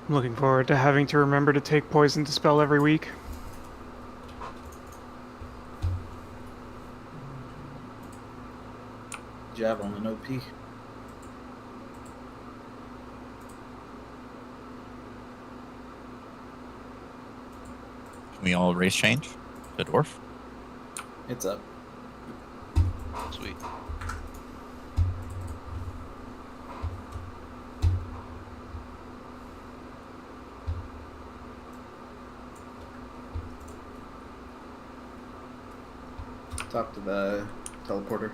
I'm looking forward to having to remember to take poison dispel every week. Javelin and OP. Can we all race change to dwarf? It's up. Sweet. Talk to the teleporter.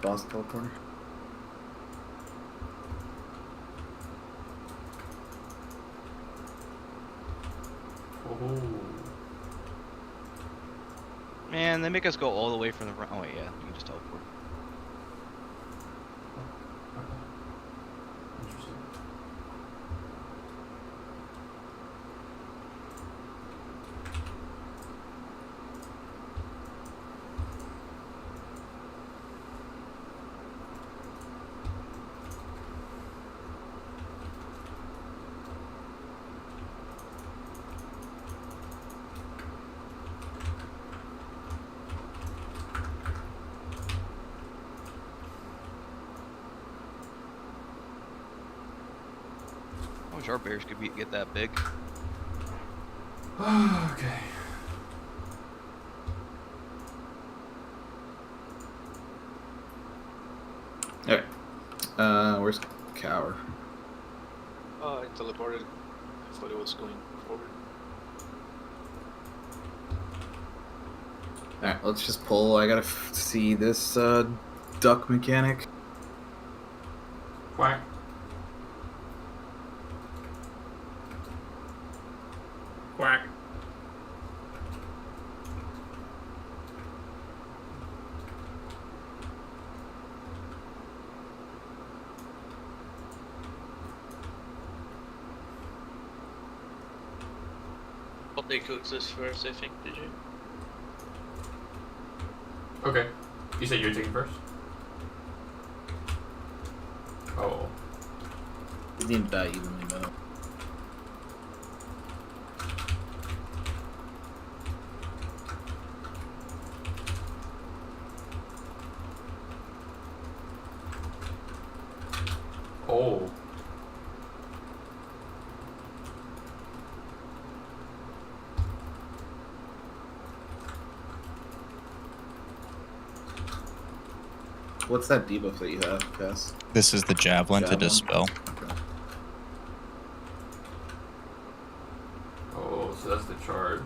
Boss teleporter. Oh. Man, they make us go all the way from the front. Oh wait, yeah, you can just teleport. Interesting. I wish our bears could get that big. Okay. Alright. Where's Cower? I teleported. I thought it was going forward. Alright, let's just pull. I gotta see this duck mechanic. Quack. Quack. I'll take this first, I think, did you? Okay. You said you were taking first? Oh. You need to die evenly, though. Oh. What's that debuff that you have, Cass? This is the javelin to Javelin? dispel. Okay. Oh, so that's the charge.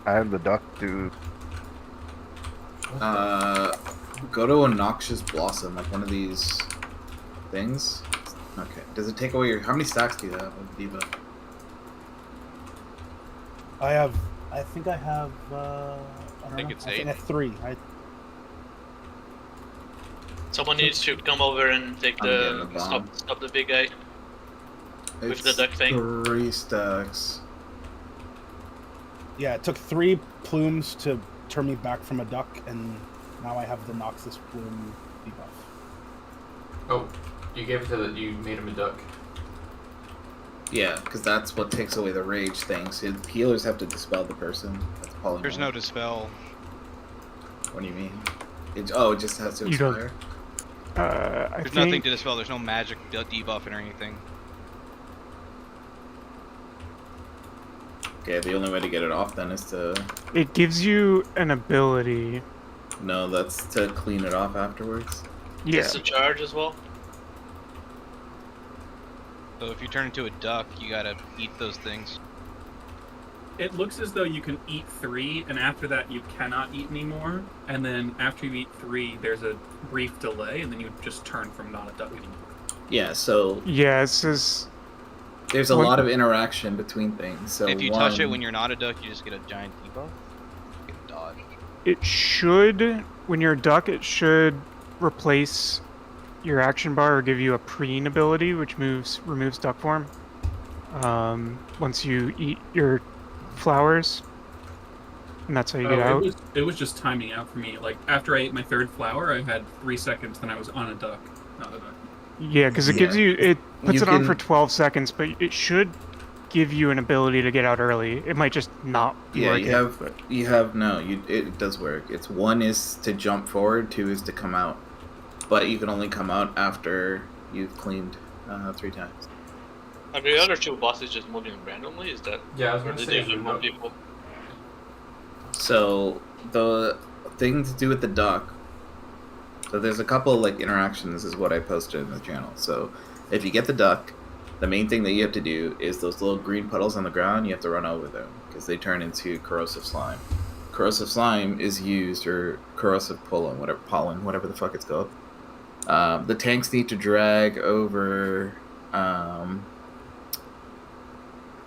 I have the duck dude. Go to a noxious blossom, like one of these things. Okay. Does it take away your? How many stacks do you have of debuff? I think I have. I don't think know. it's I think 8. I have 3. Someone needs to come over and take I'm getting a bomb. stop the big guy. With the It's duck thing. 3 stacks. Yeah, it took 3 plumes to turn me back from a duck, and now I have the Noxus plume debuff. Oh, you gave it to the. You made him a duck. Yeah, because that's what takes away the rage thing. So healers have to dispel the person. That's polymorph. There's no dispel. What do you mean? It just has to You don't- expire. I There's think nothing to dispel. There's no magic debuffing or anything. Okay, the only way to get it off then is to. it gives you an ability. No, that's to clean it off afterwards. Yeah, It's a charge as well. So if you turn into a duck, you gotta eat those things. It looks as though you can eat 3, and after that you cannot eat anymore. And then after you eat 3, there's a brief delay, and then you just turn from not a duck anymore. Yeah, so yeah. It says there's a What- lot of interaction between things. So If you touch it when you're not a duck, you just get a giant debuff. You get a dodge. it should, when you're a duck, it should replace your action bar or give you a preen ability, which removes duck form. Once you eat your flowers, and that's how you get out. It was just timing out for me. Like, after I ate my 3rd flower, I had 3 seconds, then I was on a duck. Not a duck. Yeah, because it gives you puts You it on can- for 12 seconds, but it should give you an ability to get out early. It might just not be Yeah, working. it does work. It's 1 is to jump forward, 2 is to come out. But you can only come out after you've cleaned 3 times. Are the other 2 bosses just moving randomly? Is that? Yeah, I was Or gonna did say, they is there remove no- people? So the thing to do with the duck. So there's a couple of like interactions. This is what I posted in the channel. So if you get the duck, the main thing that you have to do is those little green puddles on the ground. You have to run over them because they turn into corrosive slime. Corrosive slime is used, or corrosive pollen, whatever the fuck it's called. The tanks need to drag over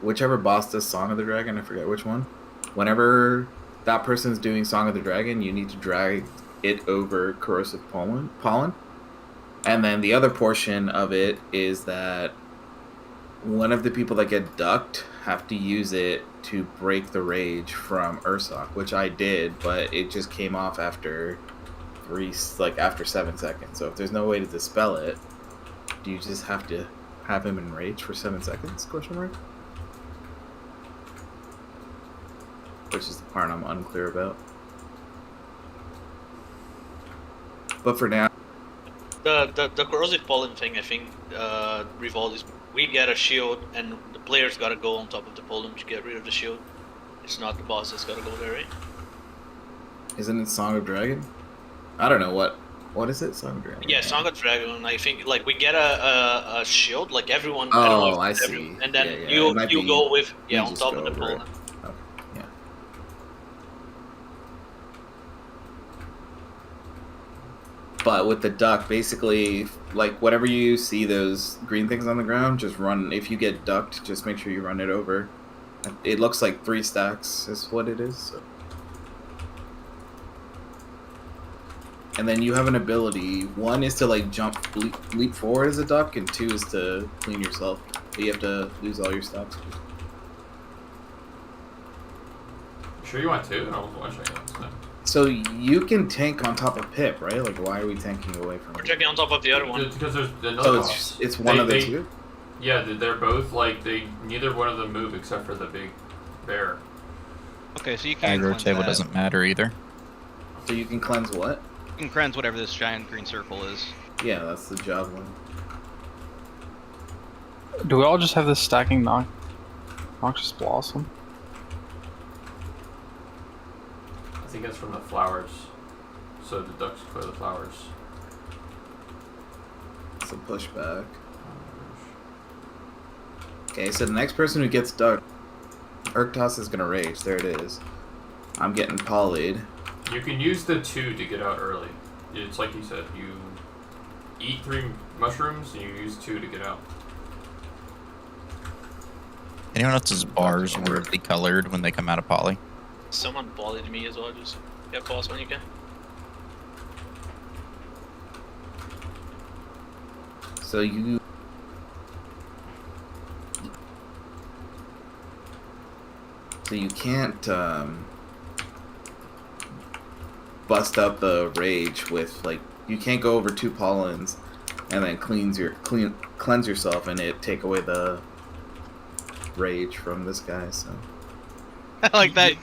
whichever boss does Song of the Dragon. I forget which one. Whenever that person's doing Song of the Dragon, you need to drag it over corrosive pollen. And then the other portion of it is that one of the people that get ducked have to use it to break the rage from Ursoc, which I did, but it just came off after after 7 seconds. So if there's no way to dispel it, do you just have to have him in rage for 7 seconds? Question mark. Which is the part I'm unclear about. But for now, The corrosive pollen thing, I think, revolves is we get a shield and the players gotta go on top of the pollen to get rid of the shield. It's not the boss that's gotta go there, right? isn't it Song of Dragon? I don't know what is it? Song of Dragon. Yeah, Song of Dragon. I think like we get a shield, like everyone. I don't know Oh, if I it's see. and then Yeah, yeah, it you might you be- go with you on just top go of the over it. pollen. Okay, yeah. But with the duck, basically, like whenever you see those green things on the ground, just run. If you get ducked, just make sure you run it over. It looks like 3 stacks is what it is. So. And then you have an ability. 1 is to like leap forward as a duck, and 2 is to clean yourself. But you have to lose all your stacks. Sure you want 2? I was one shot. So. So you can tank on top of Pip, right? Like, why are we tanking away from We're it? checking on top of the other one. Because there's another So boss. it's one of the 2? Yeah, they're both like neither one of them move except for the big bear. Okay, so you can Aggro cleanse table that. doesn't matter either. So you can cleanse what? You can cleanse whatever this giant green circle is. Yeah, that's the javelin. Do we all just have this stacking noxious blossom? I think it's from the flowers. So the ducks clear the flowers. It's a pushback. Okay, so the next person who gets ducked, Urktos is gonna rage. There it is. I'm getting polyed. You can use the 2 to get out early. It's like you said, you eat 3 mushrooms and you use 2 to get out. Anyone else's bars weirdly colored when they come out of poly? Someone bullied me as well. Just get boss when you can. So you. So you can't bust out the rage with like you can't go over 2 pollens and then cleanse yourself and it take away the rage from this guy. So I like that.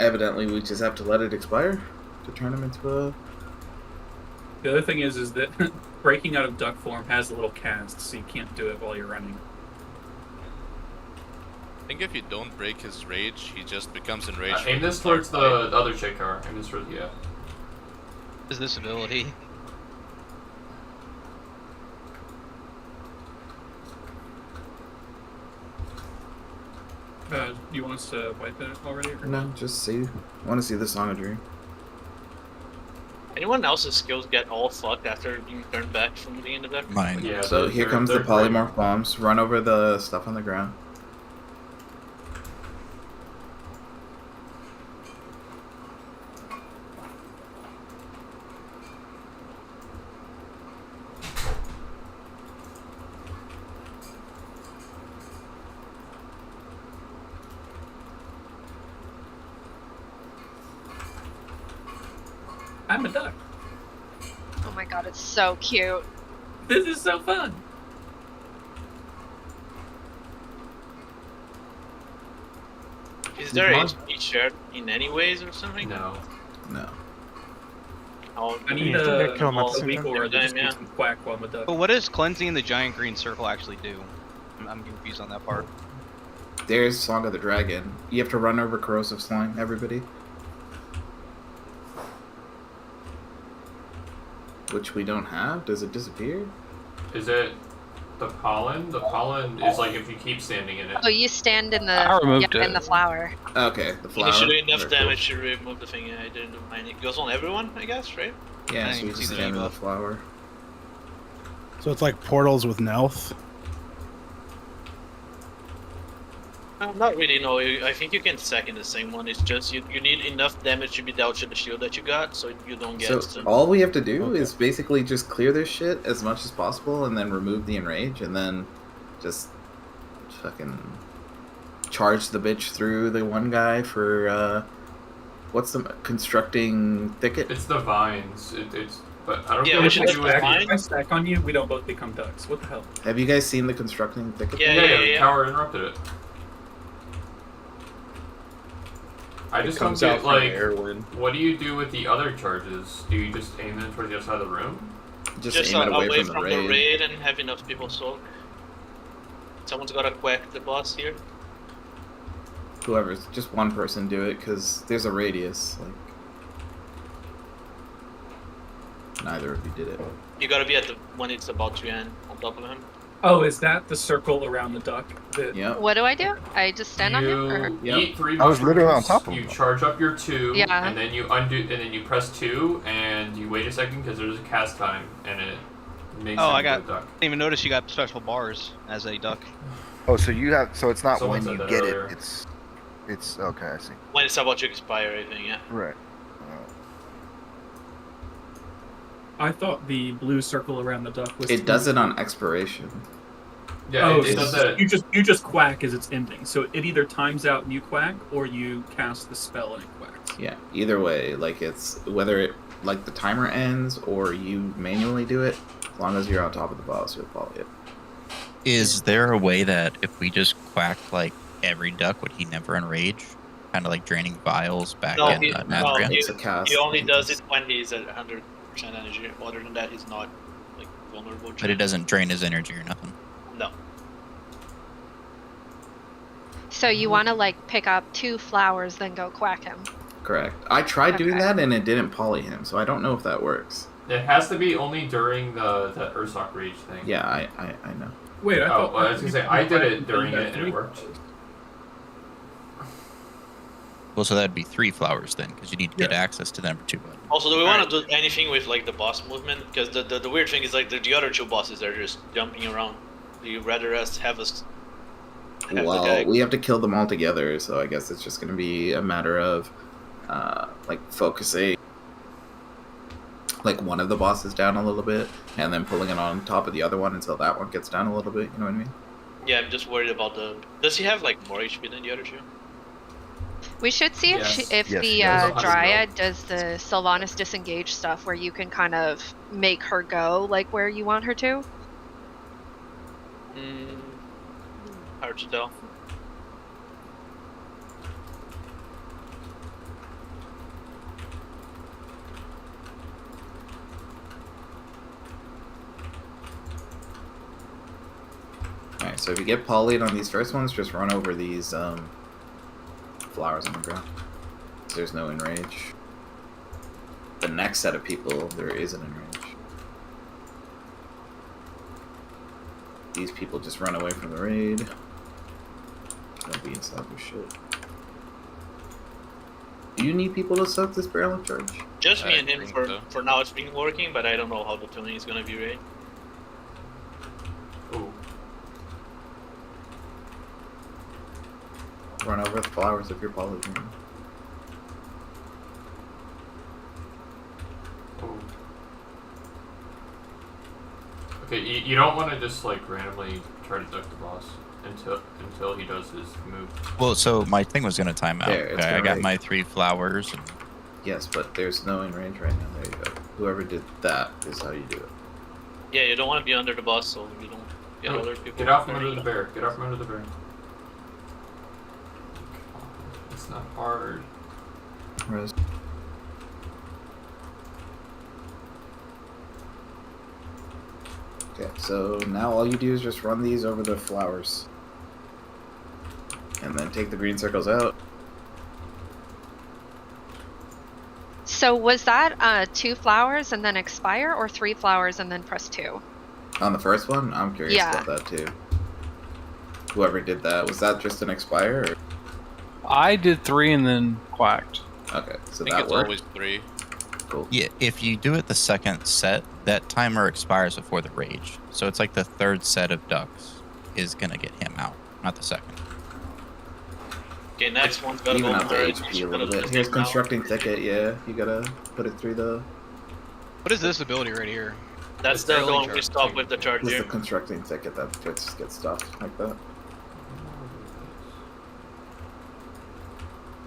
evidently we just have to let it expire to turn him into a. The other thing is that breaking out of duck form has a little cast, so you can't do it while you're running. I think if you don't break his rage, he just becomes enraged. Aim this towards the other chick car. Aim this towards, yeah. Is this ability? You want us to wipe it already? Or No, just see. I want to see the Song of Dream. Anyone else's skills get all fucked after being turned back from the end of that? Mine. Yeah. So here comes the polymorph bombs. Run over the stuff on the ground. I'm a duck. Oh my god, it's so cute. This is so fun. Is there Come on. HP shared in any ways or something? No. No. Oh, I need Yeah, I think they kill 'em at the a same week time. or to just Yeah. do some quack while I'm a duck. But what does cleansing the giant green circle actually do? I'm confused on that part. There's Song of the Dragon. You have to run over corrosive slime, everybody. Which we don't have. Does it disappear? Is it the pollen? The pollen is like if you keep standing in it. Oh, you stand in I removed in the it. flower. Okay, the When flower. you should do enough Very cool. damage to remove the thing. I didn't do mine. It goes on everyone, I guess, right? Yeah, I so didn't you even just see the stand in the debuff. flower. So it's like portals with Nelth. Not really, no. I think you can stack in the same one. It's just you need enough damage to be dealt to the shield that you got, so you don't get. So all we have to do Okay. is basically just clear this shit as much as possible, and then remove the enrage, and then just fucking charge the bitch through the one guy for what's the constructing thicket? It's the vines. It's but I don't Yeah, know we what should to just do with stack vines. mine. If I stack on you, we don't both become ducks. What the hell? Have you guys seen the constructing thicket? Yeah, The tower interrupted it. I just don't get like. What do you do with the other charges? Do you just aim them towards the other side of the room? Just aim it away from the raid and have enough people soak. Someone's gotta quack the boss here. Whoever's just one person do it, because there's a radius. Like neither of you did it. You gotta be at the when it's about to end on top of him. Oh, is that the circle around the duck? That Yep. What do I do? I just stand on him? Or? You eat 3 I was literally on mushrooms, top of you him. charge up your 2, Yeah. and then you undo, and then you press 2, and you wait a second because there's a cast time, and it makes Oh, him I go got- duck. I didn't even notice you got special bars as a duck. Oh, so you have. So it's not Someone when said you that get earlier. it. It's okay. I see. When it's about to expire, I think, yeah. Right. I thought the blue circle around the duck was. It does it on expiration. Yeah, Oh, it does that. you just quack as it's ending. So it either times out and you quack, or you cast the spell and it quacks. Yeah. Either way, like it's whether it like the timer ends or you manually do it. As long as you're on top of the boss, you'll follow it. Is there a way that if we just quacked like every duck, would he never enrage? Kind of like draining vials back No, in he- Nathria? he- It's a cast. He only does it when he's at 100% energy. Other than that, he's not like vulnerable. But it doesn't drain his energy or nothing. No. So you want to like pick up 2 flowers, then go quack him. Correct. I tried doing Okay. that and it didn't poly him, so I don't know if that works. It has to be only during the Ursoc rage thing. Yeah, I know. Wait, I Oh, thought. well, I was gonna say I did it during it and it worked. Well, so that'd be 3 flowers then, because you need to get Yeah. access to them for 2 buttons. Also, do we want to do anything with like the boss movement? Because the weird thing is like the other 2 bosses are just jumping around. Do you rather us have us? Have the Well, guy- we have to kill them all together, so I guess it's just going to be a matter of like focusing like one of the bosses down a little bit and then pulling it on top of the other one until that one gets down a little bit, you know what I mean? Yeah, I'm just worried about the. Does he have like more HP than the other 2? We should see if Yes. if Yes, the he does. Dryad does the Sylvanas disengage stuff, where you can kind of make her go like where you want her to. Hard to tell. Alright, so if you get polyed on these first ones, just run over these flowers on the ground. There's no enrage. The next set of people, there is an enrage. These people just run away from the raid. Don't be inside your shit. Do you need people to soak this barrel of charge? Just me I and him think for so. for now. It's been working, but I don't know how the tuning is gonna be right. Ooh. Run over the flowers if you're polyed. Ooh. Okay, you don't want to just like randomly try to duck the boss until he does his move. Well, so my thing was going to time out. There, it's Okay, I gonna got rage. my 3 flowers. And Yes, but there's no enrage right now. There you go. Whoever did that is how you do it. Yeah, you don't want to be under the boss, so you don't get other people. Get out from under the bear. Get out from under the bear. It's not hard. Rose. Okay, so now all you do is just run these over the flowers. And then take the green circles out. So was that 2 flowers and then expire, or 3 flowers and then press 2? On the first one, I'm curious Yeah. about that too. Whoever did that, was that just an expire? Or? I did 3 and then quacked. Okay, so I think that it's worked. always 3. Cool. Yeah, if you do it the second set, that timer expires before the rage. So it's like the third set of ducks is gonna get him out, not the second. Okay, next one's gotta Even go out the third. HP a little bit. Here's constructing thicket. Yeah, you gotta put it through the. What is this ability right here? That's the one we stop with the charge It's the here. constructing thicket that gets stuff like that.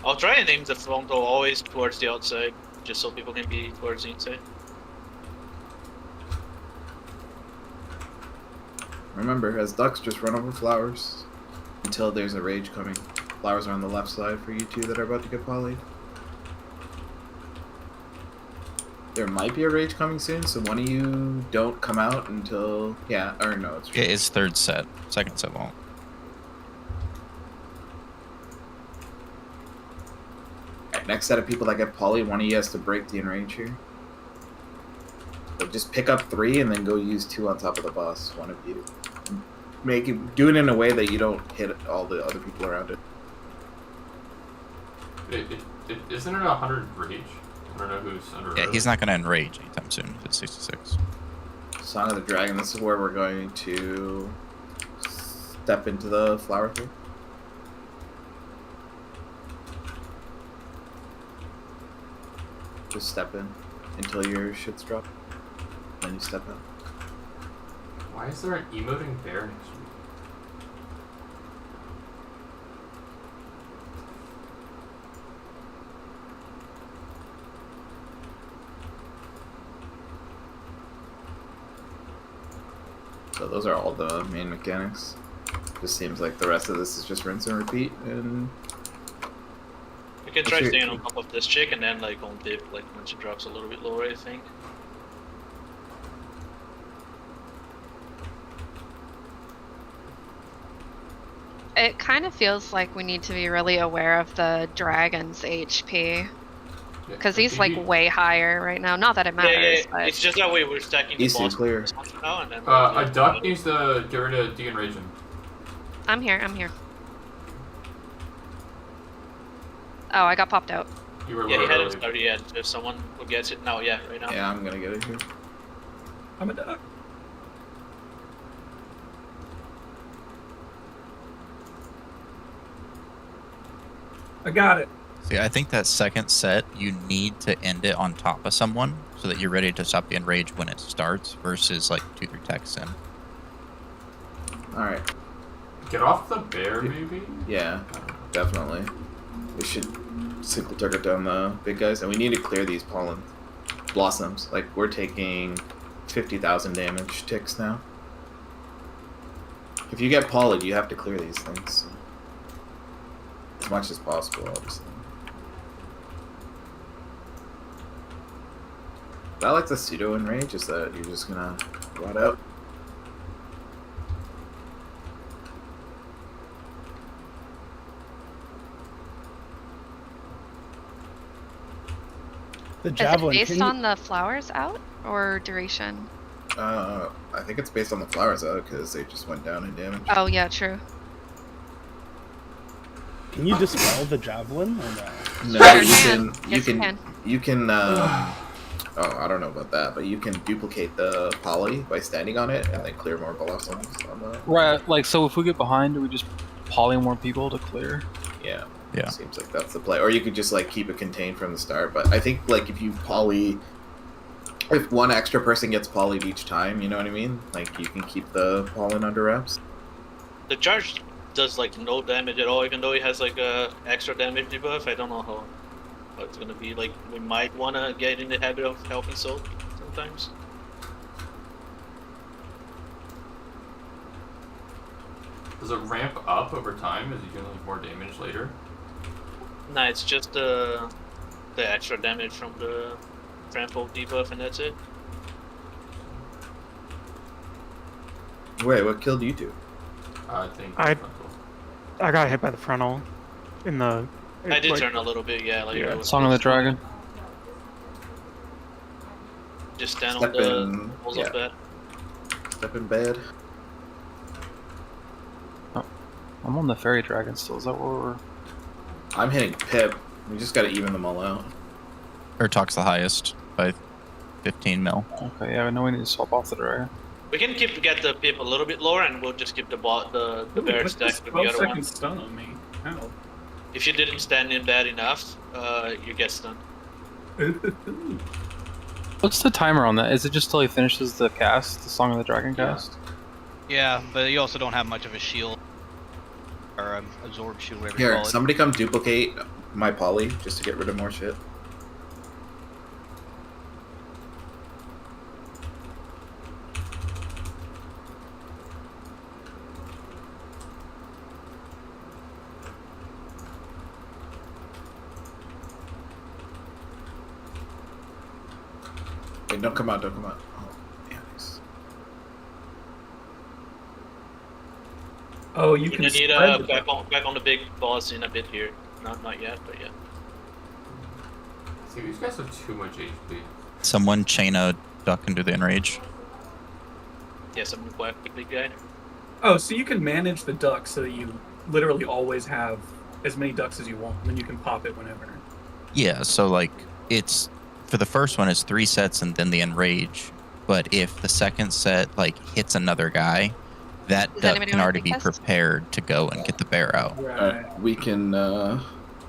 I'll try and aim the front door always towards the outside, just so people can be towards the inside. Remember, as ducks, just run over flowers until there's a rage coming. Flowers are on the left side for you two that are about to get polyed. There might be a rage coming soon, so one of you don't come out until... Yeah, or no, it's true. Yeah, it's third set. Second set won't. Next set of people that get poly, one of you has to break the enrage here. So just pick up 3 and then go use 2 on top of the boss, one of you. Do it in a way that you don't hit all the other people around it. Isn't it 100 rage? I don't know who's under. Yeah, he's not gonna enrage anytime soon if it's 66. Song of the Dragon, this is where we're going to step into the flower thing. Just step in until your shit's dropped. Then you step out. Why is there an emoting bear next to me? So those are all the main mechanics. Just seems like the rest of this is just rinse and repeat, and You can try staying on top of this chick and then like on dip, like when she drops a little bit lower, I think. It kind of feels like we need to be really aware of the dragon's HP. Because he's like way higher right now. Not that it matters, but... It's just that way we're stacking the Easy boss clear. now and then. A duck needs to get rid of de-enraging. I'm here, I'm here. Oh, I got popped out. You were Yeah, he lower hadn't early. started yet. If someone who gets it now, yeah, right now. yeah, I'm gonna get it here. I'm a duck. I got it. See, I think that second set, you need to end it on top of someone so that you're ready to stop the enrage when it starts versus like 2-3 techs in. Alright. Get off the bear, maybe? Yeah, definitely. We should single target down the big guys, and we need to clear these pollen blossoms. Like, we're taking 50,000 damage ticks now. If you get polled, you have to clear these things. As much as possible, obviously. I like the pseudo enrage, is that you're just gonna rot out. The Is it javelin. based on the flowers out or duration? I think it's based on the flowers out because they just went down in damage. Oh, yeah, true. Can you dispel the javelin or no? No, Sure you can. can. Yes, you can. You can. Oh, I don't know about that, but you can duplicate the poly by standing on it and then clear more blossoms on the. Right, like, so if we get behind, do we just poly more people to clear? Yeah. Yeah. Seems like that's the play, or you could just like keep it contained from the start. But I think like if you poly, if one extra person gets polyed each time, you know what I mean? Like you can keep the pollen under wraps. The charge does like no damage at all, even though it has like a extra damage debuff. I don't know how it's gonna be. Like we might wanna get in the habit of helping Soul sometimes. Does it ramp up over time as you do more damage later? Nah, it's just the extra damage from the trample debuff, and that's it. Wait, what killed you two? I think. I got hit by the frontal in the. I did like, turn a little bit, yeah. Like Yeah. it was Song of the Dragon. just stand on Step the in, walls yeah. of bed. Step in bed. I'm on the Fairy Dragon still. Is that where we're? I'm hitting Pip. We just gotta even them all out. Urtok's the highest by 15 mil. Okay, yeah, I know we need to swap off the Dragon. We can get the pip a little bit lower, and we'll just keep the bear What's stack this with the 12 other second one. stun on me? How? If you didn't stand in bad enough, you get stunned. What's the timer on that? Is it just till he finishes the cast, the Song of the Dragon cast? Yeah, but you also don't have much of a shield. Or absorb shield, whatever you Here, call it. somebody come duplicate my poly just to get rid of more shit. Wait, don't come out, don't come out. Oh, yeah, thanks. Oh, you You can need spread the back on the big boss in a bit here. Not yet, but yeah. See, these guys have too much HP. Someone chain a duck into the enrage. Yeah, someone quack the big guy. Oh, so you can manage the ducks so that you literally always have as many ducks as you want, and then you can pop it whenever. Yeah, so like it's for the first one it's 3 sets and then the enrage. But if the second set like hits another guy, that Does duck anybody can wanna already take be this? prepared to go and get the bear out. Right. We can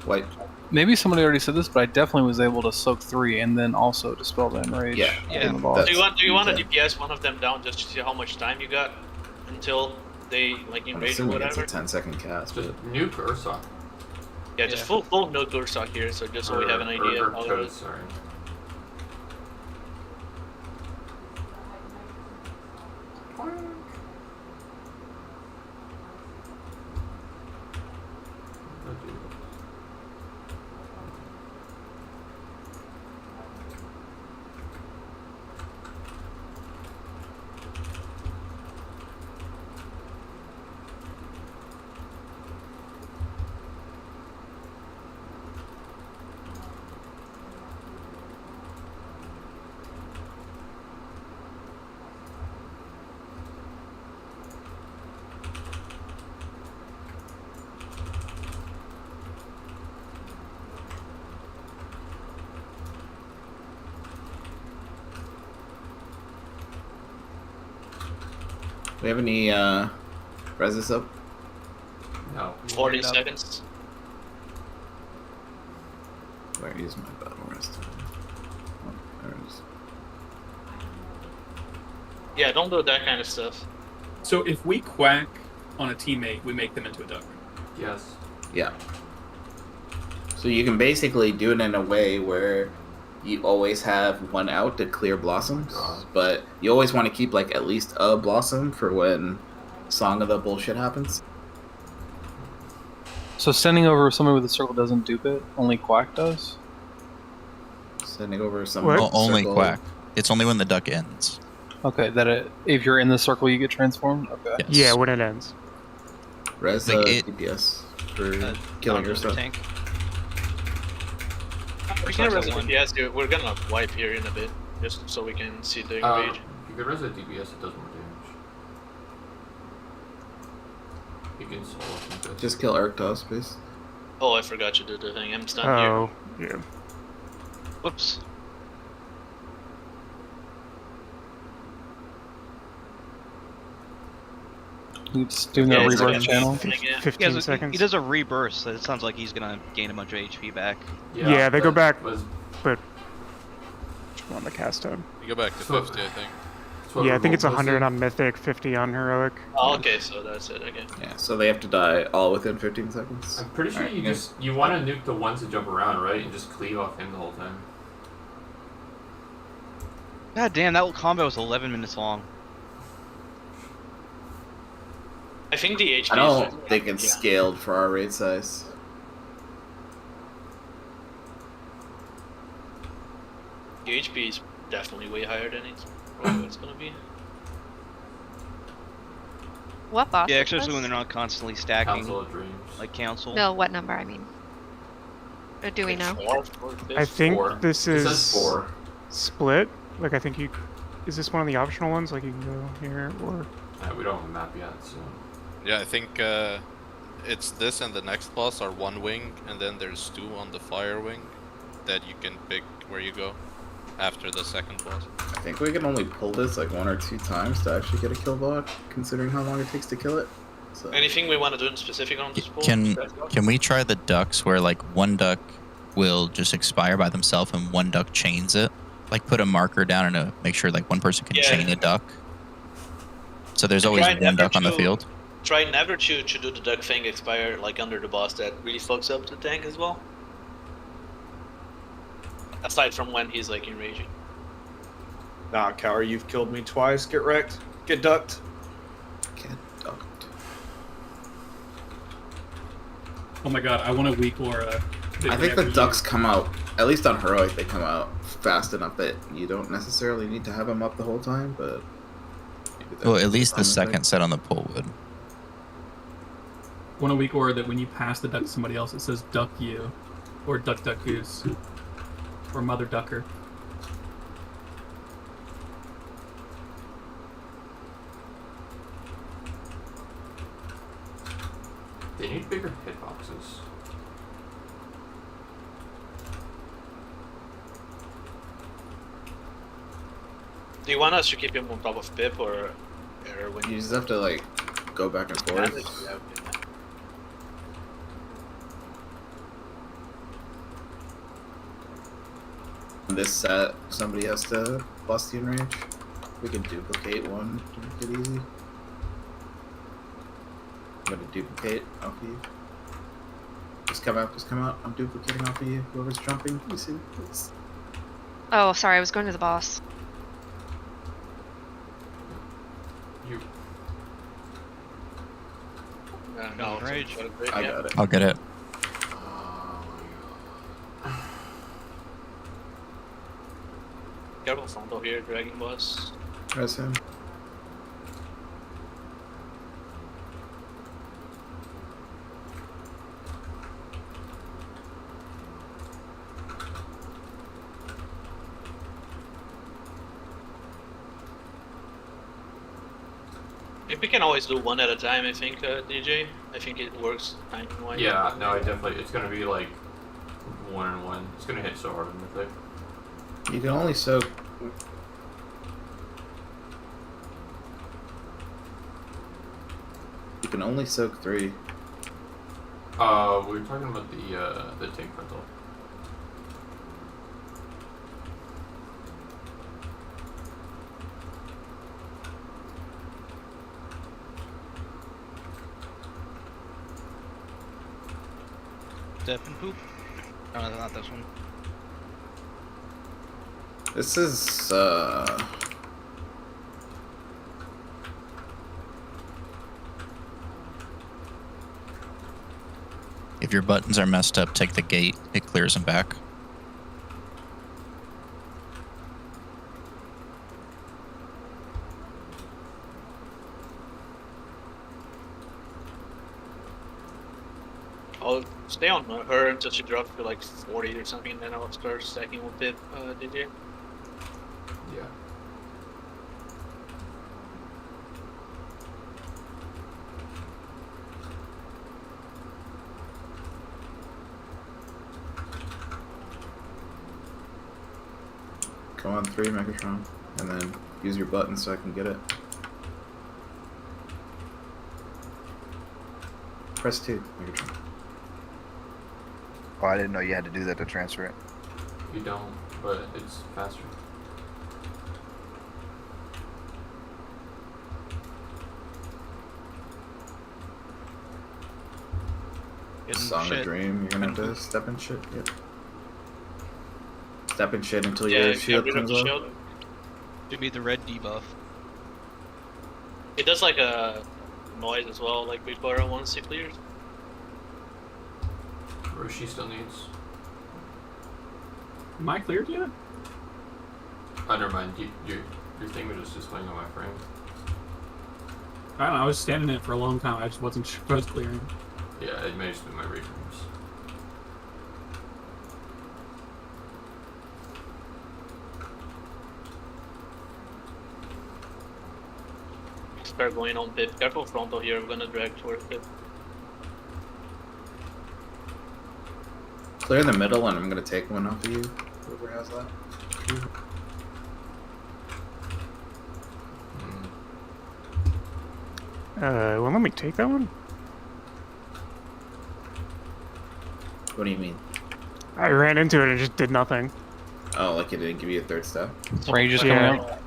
wipe. Maybe somebody already said this, but I definitely was able to soak 3 and then also dispel the enrage. Yeah, in the boss. Do you want to okay. DPS one of them down just to see how much time you got until they like I'm enrage or assuming it's a whatever? 10-second cast. Just But nuke Ursa. Yeah, just Yeah. full no Gursak here, so just so we have an idea of how it is. Sorry. we have any reses up? No. 40 seconds. Where is my battle rest? Oh, there it is. Yeah, don't do that kind of stuff. So if we quack on a teammate, we make them into a duck. Yes. Yeah. So you can basically do it in a way where you always have one out to clear blossoms, but you always want to keep like at least a blossom for when Song of the bullshit happens. So standing over somebody with a circle doesn't dupe it, only Quack does? Sending over some What? Only circle. quack. It's only when the duck ends. Okay, if you're in the circle you get transformed? Okay. Yes. Yeah, when it ends. Res Like it- DPS for Killing killing your stuff. tank. We First can one's res a one. DPS here. We're gonna wipe here in a bit, just so we can see the If enrage. you get res of DBS, it does more damage. You can solo from this. Just kill Arctos, please. Oh, I forgot to do the thing. I'm stunned Oh, yeah. Whoops. He's doing Yeah, a it's reverse like a- channel. Yeah. He, 15 has a, seconds. he does a rebirth, so it sounds like he's gonna gain a bunch of HP back. Yeah, they go that back. was- But on the cast tab. You go back to So- 50, I think. that's what Yeah, I think it's remote 100 was. on Mythic, 50 on Heroic. Oh, okay, so that's it. Okay. Yeah, so they have to die all within 15 seconds. I'm pretty sure Alright, you yeah. you want to nuke the ones that jump around, right? And just cleave off him the whole time. God damn, that combo was 11 minutes long. I think the HP. I don't think yeah. it's scaled for our raid size. The HP is definitely way higher than it's gonna be. What boss? Yeah, is especially this? when they're not constantly stacking, Council of Dreams. like council. No, what number? I mean. Or do we know? I think 4. this It is says 4. split. Like I think you. Is this one of the optional ones? Like you can go here or. We don't have a map yet, so. Yeah, I think it's this and the next boss are one wing, and then there's 2 on the fire wing that you can pick where you go after the second boss. I think we can only pull this like 1 or 2 times to actually get a kill block, considering how long it takes to kill it. So. Anything we want to do in specific on this pool? Can we try the ducks where like one duck will just expire by themselves and one duck chains it? Like put a marker down and make sure like one person can chain a duck. So there's always one duck on the field. Try never to do the duck thing expire like under the boss. That really fucks up the tank as well. Aside from when he's like enraging. Nah, Cower, you've killed me twice. Get wrecked. Get ducked. Get ducked. Oh my god, I want a weak aura. I think the ducks come out, at least on heroic, they come out fast enough that you don't necessarily need to have them up the whole time, but... Well, at least the second set on the pull would. Want a weak aura that when you pass the duck to somebody else, it says duck you. Or duck duck goose. Or mother ducker. They need bigger hitboxes. Do you want us to keep him on top of Pip or when You just have to, like, go back and forth. Yeah, okay. In this set, somebody has to bust you in range. We can duplicate one to make it easy. I'm gonna duplicate off of you. Just come out. I'm duplicating off of you. Whoever's jumping, you see, please. Oh, sorry, I was going to the boss. You. No, Rage. I got it. I'll get it. Careful Fondo here, Dragon Boss. Press him. If we can always do one at a time, I think, DJ. I think it works timing-wise. Yeah, no, I definitely. It's gonna be like 1-on-1. It's gonna hit so hard in the thick. You can only soak. You can only soak 3. We were talking about the tank rental. Step and poop. Oh, no, not this one. This is If your buttons are messed up, take the gate. It clears them back. I'll stay on her until she drops to like 40 or something, and then I'll start stacking with Pip, DJ. Yeah. come on 3 Megatron, and then use your button so I can get it. Press 2 Megatron. Oh, I didn't know you had to do that to transfer it. You don't, but it's faster. Song of Dream, you're gonna have to step in shit. Yep. Step in shit until your shield comes up. Give me the red debuff. It does like a noise as well, like before once it clears. Roshi still needs. Am I cleared yet? Oh, never mind. Your thing was just displaying on my frame. I don't know, I was standing in it for a long time. I just wasn't sure if I was clearing. Yeah, it may just be my reframes. Start going on Pip. Careful frontal here. We're gonna drag towards Pip. Clear the middle, and I'm gonna take one off of you. Whoever has that. Well, let me take that one. What do you mean? I ran into it and it just did nothing. Oh, like it didn't give you a third step? Rage is coming out.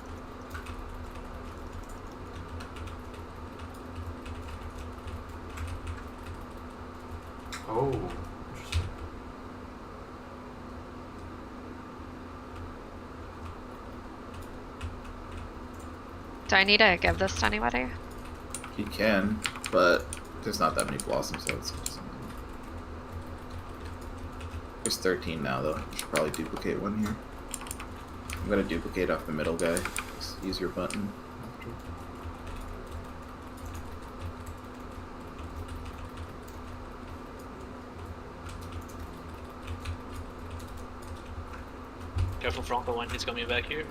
Oh, interesting. Do I need to give this to anybody? You can, but there's not that many blossoms, so it's there's 13 now, though. You should probably duplicate one here. I'm gonna duplicate off the middle guy. Just use your button after. Careful frontal when he's coming back here.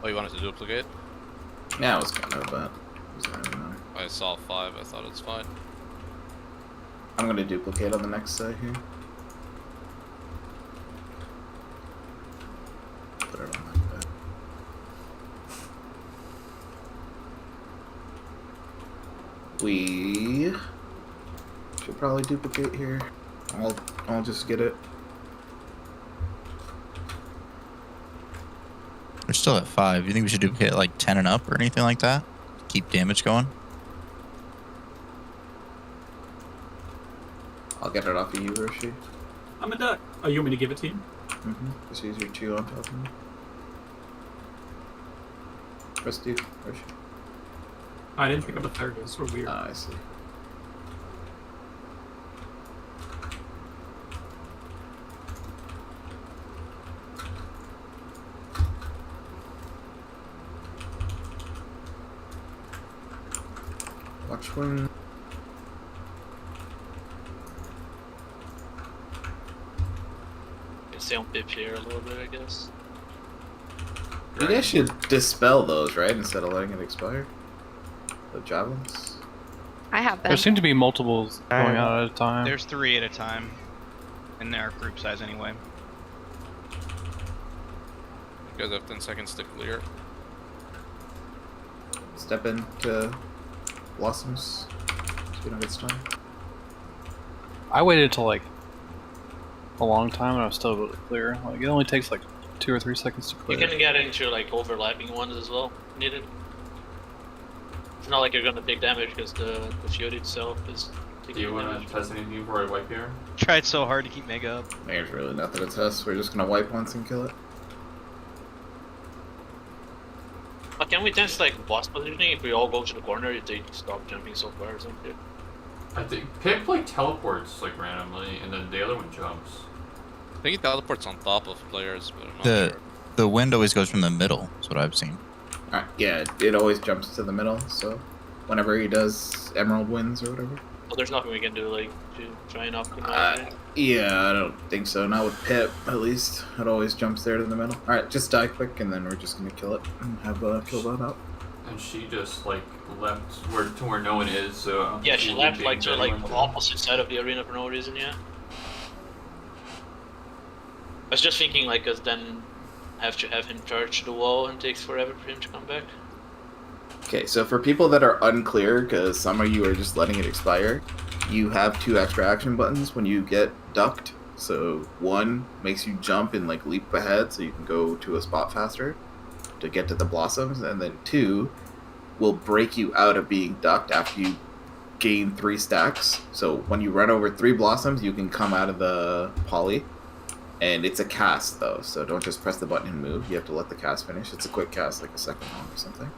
Oh, you wanted to duplicate? Yeah, it was kind of, but it doesn't really matter. I saw 5, I thought it's fine. I'm gonna duplicate on the next side here. Put it on like that. We should probably duplicate here. I'll just get it. We're still at 5. You think we should duplicate like 10 and up or anything like that? Keep damage going? I'll get it off of you, Roshi. I'm a duck. Oh, you want me to give it to you? Just use your 2 on top of me. Press do, Roshi. I didn't pick up a third. It's sort of weird. Ah, I see. Watch one. Can stay on Pip here a little bit, I guess. You guys should dispel those, right? Instead of letting it expire. The javelins. I have been. There seem to be multiples going out at a time. There's 3 at a time. In our group size anyway. You guys have 10 seconds to clear. Step into blossoms so we don't get stung. I waited till like a long time and I was still able to clear. Like it only takes like 2 or 3 seconds to clear. You can get into like overlapping ones as well, needed. It's not like you're gonna take damage because the shield itself is Do taking you want damage. to test anything before I wipe here? Tried so hard to keep Mega up. There's really nothing to test. We're just gonna wipe once and kill it. Can we test like boss positioning? If we all go to the corner, they stop jumping so far or something. I think Pip like teleports like randomly, and then the other one jumps. I think he teleports on top of players, but I'm not sure. The wind always goes from the middle. That's what I've seen. Alright, yeah, it always jumps to the middle, so whenever he does Emerald Winds or whatever. Well, there's nothing we can do like to try and optimize it. Yeah, I don't think so. Not with Pip, at least. It always jumps there to the middle. Alright, just die quick and then we're just gonna kill it and have Killbot out. And she just like left to where no one is, so Yeah, she left like to like the the opposite side of the arena for no reason, yeah. I was just thinking like, cause then have to have him charge the wall and takes forever for him to come back. Okay, so for people that are unclear, because some of you are just letting it expire, you have 2 extra action buttons when you get ducked. So 1 makes you jump and like leap ahead so you can go to a spot faster to get to the blossoms, and then 2 will break you out of being ducked after you gain 3 stacks. So when you run over 3 blossoms, you can come out of the poly. And it's a cast though, so don't just press the button and move. You have to let the cast finish. It's a quick cast, like a second long or something.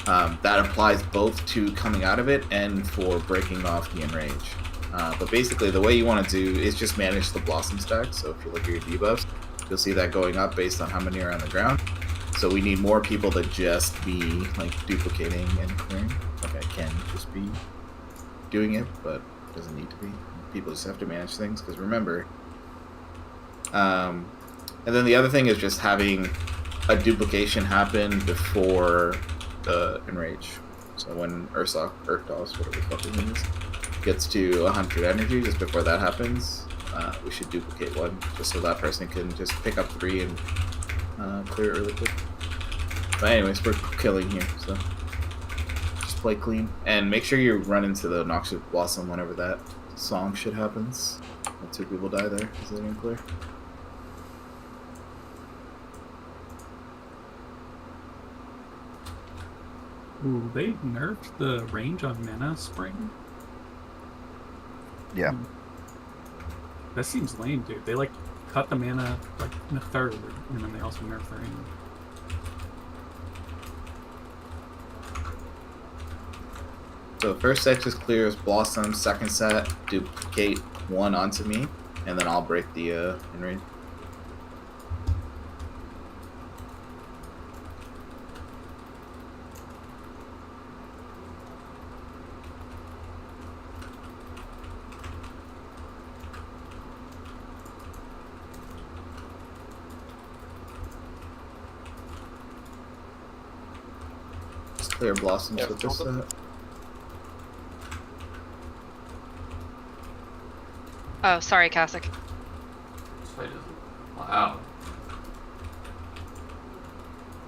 that applies both to coming out of it and for breaking off the enrage. But basically, the way you want to do is just manage the blossom stack. So if you look at your debuffs, you'll see that going up based on how many are on the ground. So we need more people to just be like duplicating and clearing. Like I can just be doing it, but it doesn't need to be. People just have to manage things because remember. And then the other thing is just having a duplication happen before the enrage. So when Ursos, whatever the fuck his name is, gets to 100 energy, just before that happens, we should duplicate one, just so that person can just pick up 3 and clear it really quick. But anyways, we're killing here, so just play clean. And make sure you run into the Noxious Blossom whenever that song shit happens. And 2 people die there, because they didn't clear. Ooh, they nerfed the range on Mana Spring? Yeah. That seems lame, dude. They like cut the mana like in a third, and then they also nerf the range. So first set just clears Blossom, second set duplicate 1 onto me, and then I'll break the enrage. Clear Blossoms with this set. Oh, sorry, Kasich. Wow.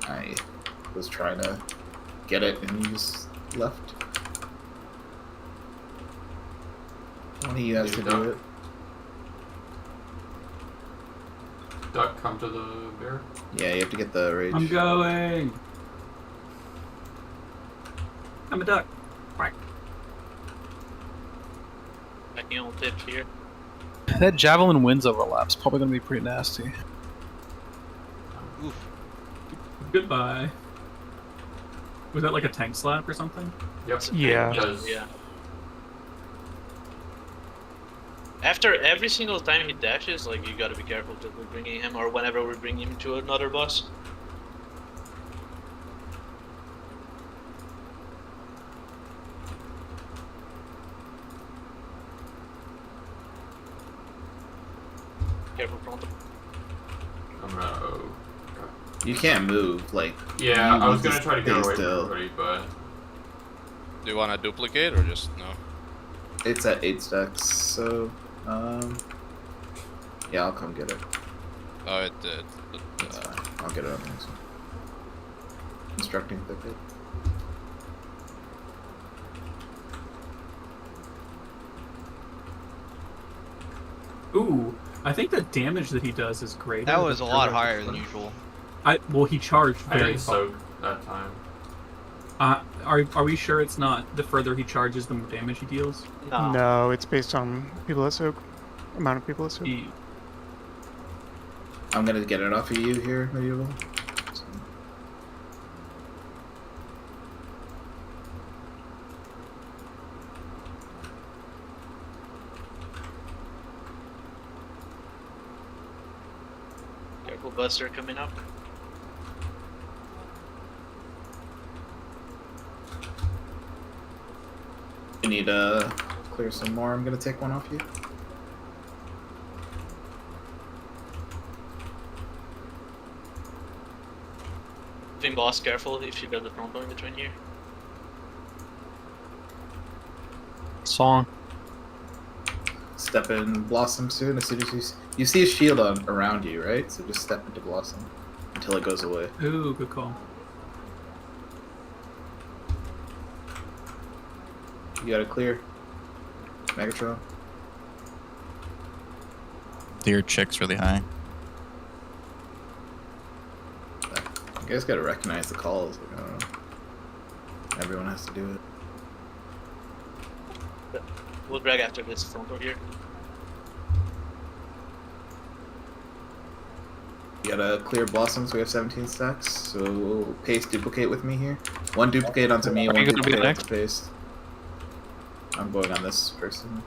I was trying to get it and you just left. One of you has to do it. Duck, come to the bear. Yeah, you have to get the rage. I'm going! I'm a duck. Quack. Backing on tips here. That Javelin Winds overlap's probably going to be pretty nasty. Oof. Goodbye. Was that like a tank slap or something? Yep. Yeah. Yeah. After every single time he dashes, like you gotta be careful that we're bringing him, or whenever we bring him to another boss. Careful, Pronto. You can't move, like. Yeah, you I was need gonna try to get stay away still. from everybody, but. Do you want to duplicate or just no? It's at 8 stacks, so yeah, I'll come get it. Oh, it did. That's fine. I'll get it on the next one. Instructing thicket. Ooh, I think the damage that he does is great. That was a lot higher than usual. Well, he charged I very didn't hard. soak that time. Are we sure it's not the further he charges, the more damage he deals? No, it's based on people that soak. Amount of people that soak. I'm gonna get it off of you here, Medieval. So. Careful, Buster coming up. You need to clear some more. I'm gonna take one off you. Moving boss, careful if you got the Pronto in between here. Song. Step in Blossom soon. As soon as you see a shield around you, right? So just step into Blossom until it goes away. Ooh, good call. You gotta clear. Megatron. Your chick's really high. You guys gotta recognize the calls. Like, I don't know. Everyone has to do it. We'll drag after this Pronto here. You Gotta clear blossoms. We have 17 stacks. So paste duplicate with me here. One duplicate onto me. Are One you gonna be duplicate next? onto paste. I'm going on this person.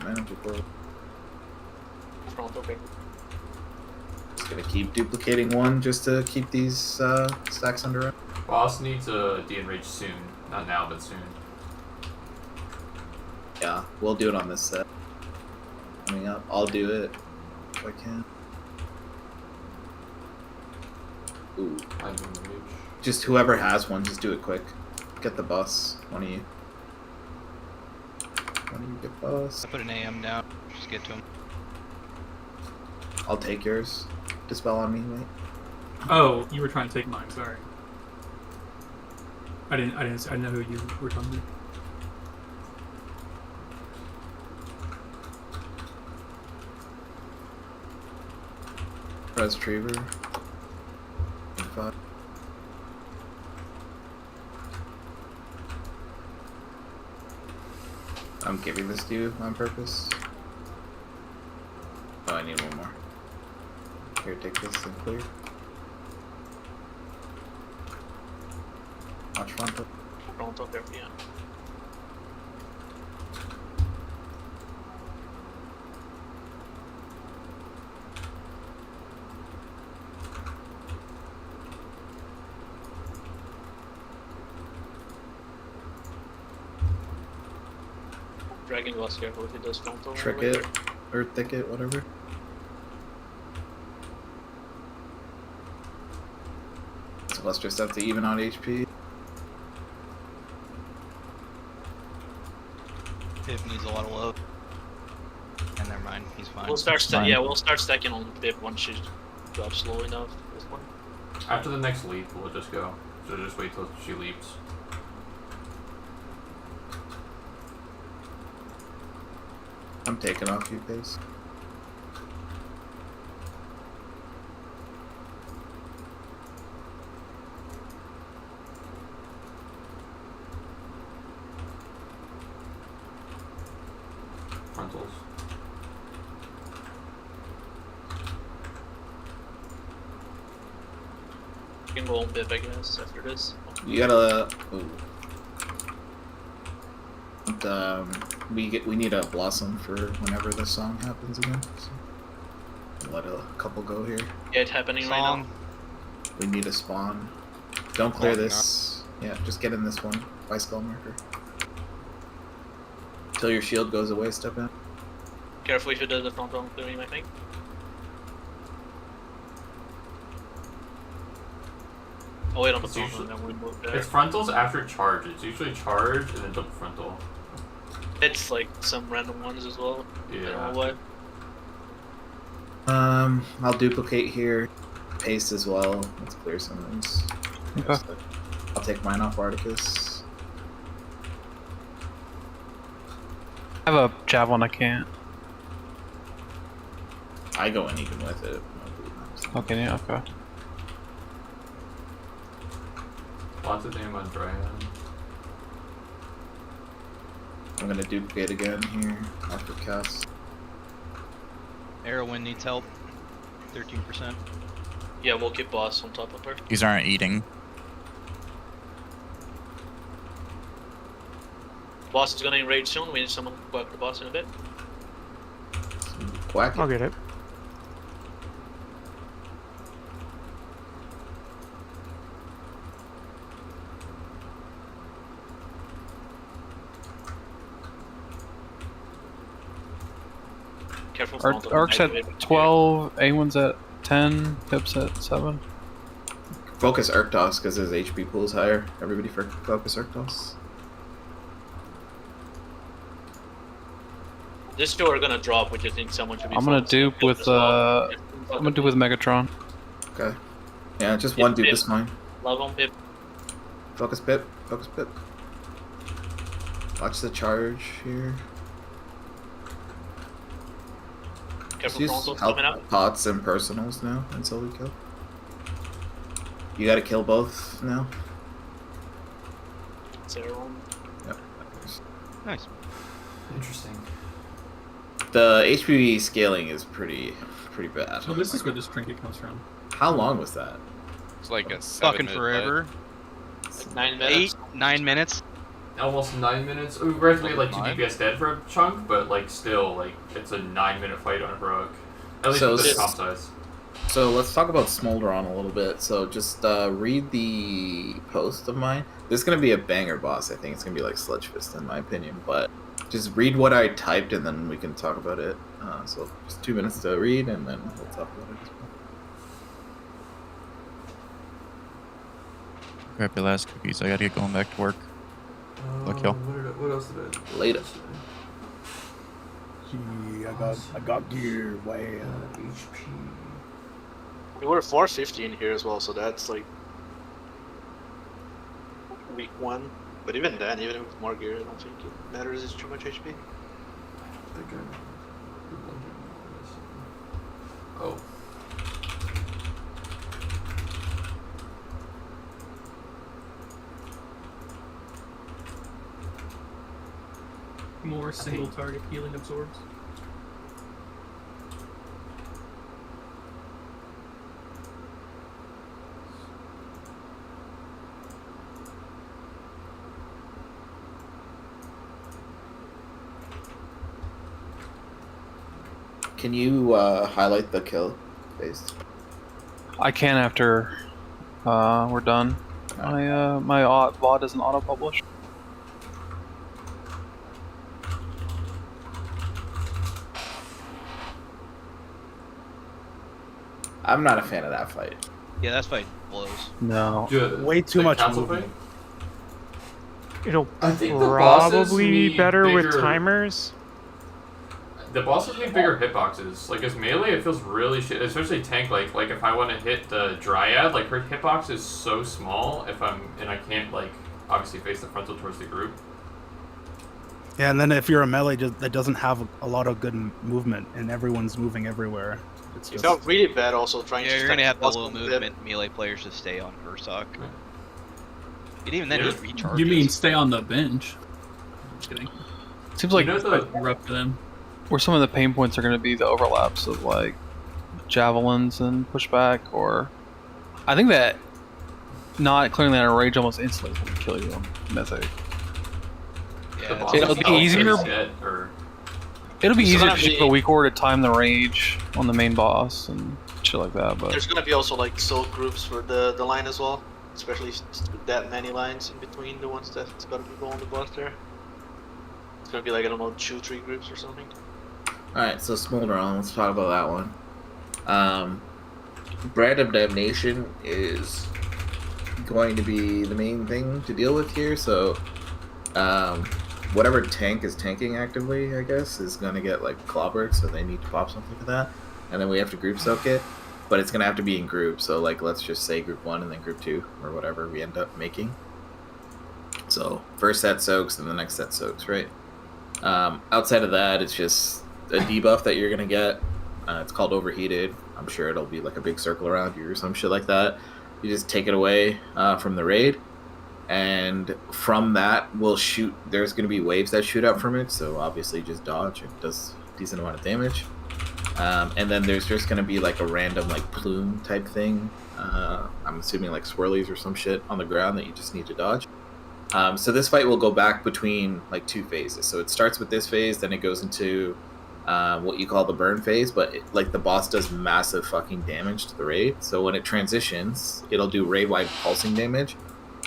Manageable. Front, okay. Just gonna keep duplicating one just to keep these stacks under it. Boss needs a de-enrage soon. Not now, but soon. Yeah, we'll do it on this set. Coming up, I'll do it if I can. Ooh. I de-enrage. Just whoever has one, just do it quick. Get the boss. One of you. One of you get boss. I put an AM down. Just get to him. I'll take yours. Dispel on me, mate. Oh, you were trying to take mine. Sorry. I didn't know who you were talking to. Press Retriever. 5. I'm giving this to you on purpose. Oh, I need one more. Here, take this and clear. Watch front. Front, okay, yeah. Dragon was careful if he does frontal. Trick it, or thicket, whatever. So let's just have to even out HP. Pip needs a lot of love. And never mind, he's fine. We'll start we'll start stacking on Pip once she drops slow enough. This one. After the next leap, we'll just go. So just wait till she leaps. I'm taking off you, pace. Frontals. You can go on Pip, I guess, after this. You gotta. Ooh. We need a blossom for whenever the song happens again. So let a couple go here. Yeah, it's happening right now. We need a spawn. Don't clear this. Yeah, just get in this one by skull marker. Till your shield goes away, step in. Careful if you do the front on clearing, I think. Oh wait, on the It's front usually- then we move there. It's frontals after charge. It's usually charge and then double frontal. It's like some random ones as well. I don't Yeah. know what. I'll duplicate here. Paste as well. Let's clear some of these. Okay. I'll take mine off Articus. I have a javelin, I can't. I go in even with it. Okay, yeah, okay. Lots of damage on Dryad. I'm gonna duplicate again here after cast. Arrowwind needs help. 13%. Yeah, we'll keep boss on top of her. These aren't eating. Boss is gonna enrage soon. We need someone to whack the boss in a bit. Quack it. I'll get it. Careful. Arc's at 12, A1's at 10, Pip's at 7. Focus Urktos because his HP pool is higher. Everybody focus Urktos. These two are gonna drop. We just need someone to be. I'm gonna focused. dupe Pip with as well. I'm gonna dupe with Megatron. Okay. Yeah, just one dupe is fine. Love on Pip. Focus Pip. Focus Pip. Watch the charge here. Careful, Use frontals health coming up. pots and personals now until we kill. You gotta kill both now. everyone. Yep. Nice. Interesting. The HPV scaling is pretty bad. So this is where this trinket comes from. How long was that? It's like a 7 Fucking minute forever. Like 9 minutes. 9 minutes. Almost 9 minutes. We were actually like 2 9? DPS dead for a chunk, but like still, like it's a 9-minute fight on a heroic. At least So with this it's- comp size. So let's talk about Smolderon a little bit. So just read the post of mine. This is gonna be a banger boss. I think it's gonna be like Sludge Fist in my opinion. But just read what I typed and then we can talk about it. So just 2 minutes to read and then we'll talk about it. Grab your last cookies. I gotta get going back to work. Look, y'all. What else did I do? Later. Gee, I got gear. Wow. HP. We were 450 in here as well, so that's like week 1. But even then, even with more gear, I don't think it matters. It's too much HP. Oh. More single target healing absorbs. Can you highlight the kill phase? I can after we're done. My VOD doesn't auto-publish. I'm not a fan of that fight. Yeah, that's fight blows. No. Way too much council movement. fight? It'll I think the bosses probably be need better with bigger- timers. The bosses need bigger hitboxes. Like as melee, it feels really shit. Especially tank. Like if I want to hit the Dryad, like her hitbox is so small. And I can't like obviously face the frontal towards the group. Yeah, and then if you're a melee that doesn't have a lot of good movement and everyone's moving everywhere, it's It just felt really bad also trying Yeah, to you're stack gonna have the boss low with them. movement melee players to stay on Ursoc. And even then, Yeah. he recharges. You mean stay on the bench? Just kidding. Seems like You know the- You're up to them. where some of the pain points are going to be the overlaps of like javelins and pushback, or I think that not clearing that rage almost instantly is going to kill you on Mythic. the Yeah, bosses it'll be themselves easier- are dead, or It'll be It's easier gonna to shoot be- a weak order to time the rage on the main boss and shit like that, but There's gonna be also like soul groups for the line as well, especially with that many lines in between the ones that's gotta be going on the boss there. It's gonna be like, I don't know, 2-3 groups or something. Alright, so Smolderon, let's talk about that one. Brand of Damnation is going to be the main thing to deal with here, so whatever tank is tanking actively, I guess, is going to get like clobbered, so they need to pop something for that. And then we have to group soak it, but it's going to have to be in groups, so like let's just say group 1 and then group 2, or whatever we end up making. So first set soaks and the next set soaks, right? Outside of that, it's just a debuff that you're gonna get. It's called Overheated. I'm sure it'll be like a big circle around you or some shit like that. You just take it away from the raid, and from that we'll shoot. There's gonna be waves that shoot up from it, so obviously just dodge. It does a decent amount of damage. And then there's just gonna be like a random like plume type thing. I'm assuming like swirlies or some shit on the ground that you just need to dodge. So this fight will go back between like 2 phases. So it starts with this phase, then it goes into what you call the burn phase, but like the boss does massive fucking damage to the raid. So when it transitions, it'll do raid-wide pulsing damage.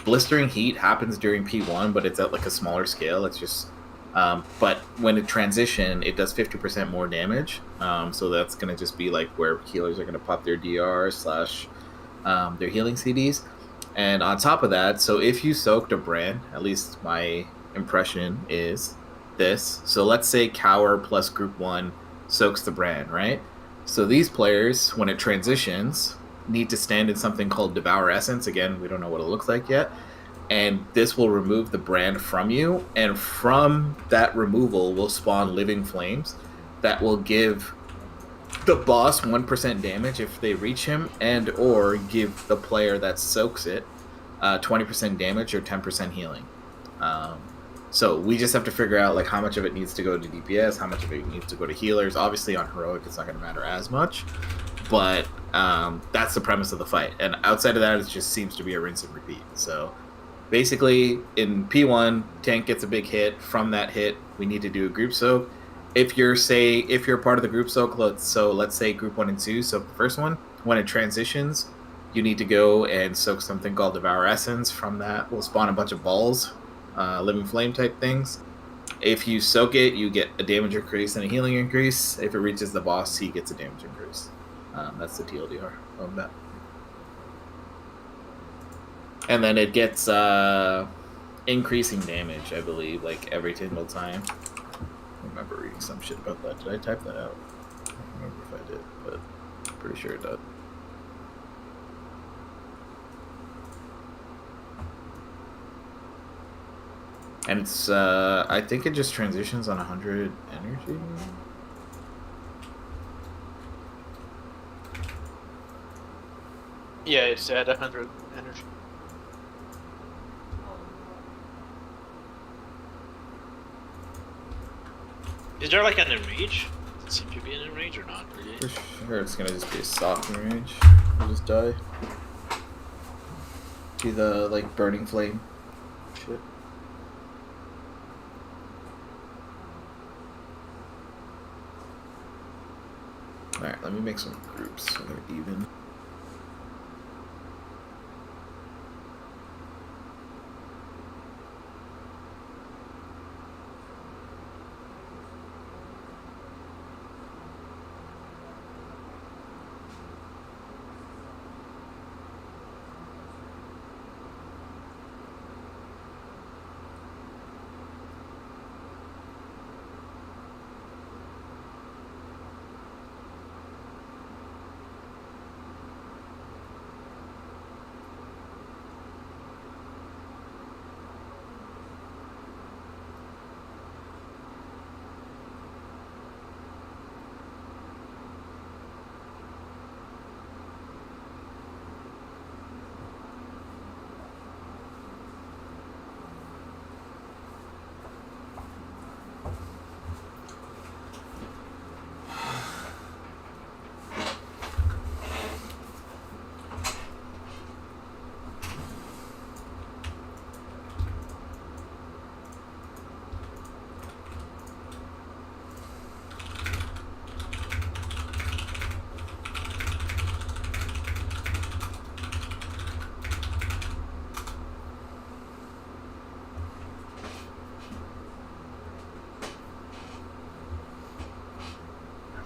Blistering heat happens during P1, but it's at like a smaller scale. It's just, but when it transition, it does 50% more damage. So that's gonna just be like where healers are gonna pop their DR / their healing CDs. And on top of that, so if you soaked a brand, at least my impression is this. So let's say Cower plus Group 1 soaks the brand, right? So these players, when it transitions, need to stand in something called Devour Essence. Again, we don't know what it looks like yet. And this will remove the brand from you. And from that removal will spawn Living Flames that will give the boss 1% damage if they reach him, and or give the player that soaks it 20% damage or 10% healing. So we just have to figure out like how much of it needs to go to DPS, how much of it needs to go to healers. Obviously on heroic it's not going to matter as much, but that's the premise of the fight. And outside of that, it just seems to be a rinse and repeat. So basically in P1, tank gets a big hit. From that hit, we need to do a group soak. If you're part of the group soak, let's say group 1 and 2, so the first one, when it transitions, you need to go and soak something called Devour Essence. From that, we'll spawn a bunch of balls, living flame type things. If you soak it, you get a damage increase and a healing increase. If it reaches the boss, he gets a damage increase. That's the TLDR of that. And then it gets increasing damage, I believe, like every single time. I remember reading some shit about that. Did I type that out? I don't remember if I did, but I'm pretty sure it does. And it's, I think it just transitions on 100 energy. Yeah, it's at 100 energy. Is there like an enrage? Does it seem to be an enrage or not really? For sure, it's gonna just be a soft enrage. You'll just die. Do the like burning flame shit. Alright, let me make some groups so they're even.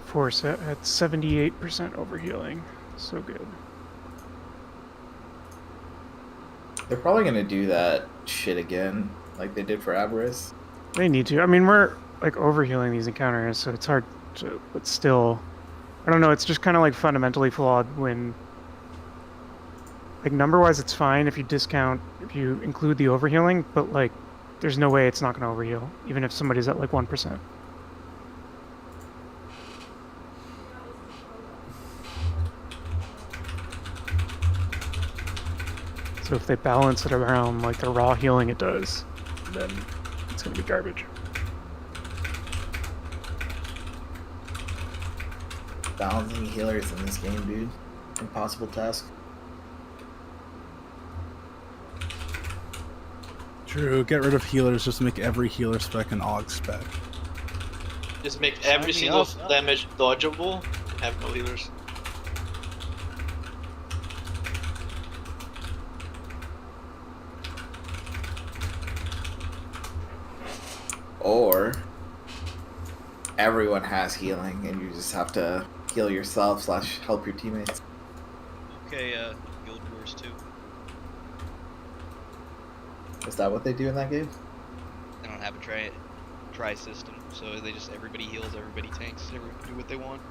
Force at 78% overhealing. So good. They're probably gonna do that shit again, like they did for Avarice. They need to. I mean, we're like overhealing these encounters, so it's hard to, but still, I don't know, it's just kind of like fundamentally flawed when, like number-wise it's fine if you include the overhealing, but like, there's no way it's not gonna overheal, even if somebody's at like 1%. So if they balance it around like the raw healing it does, then it's gonna be garbage. Balancing healers in this game, dude. Impossible task. True, get rid of healers, just make every healer spec an AUG spec. Just make every single damage dodgeable and have no healers. Or everyone has healing and you just have to heal yourself / help your teammates. Okay, Guild Wars 2. Is that what they do in that game? They don't have a try system, so they just everybody heals, everybody tanks, everybody do what they want.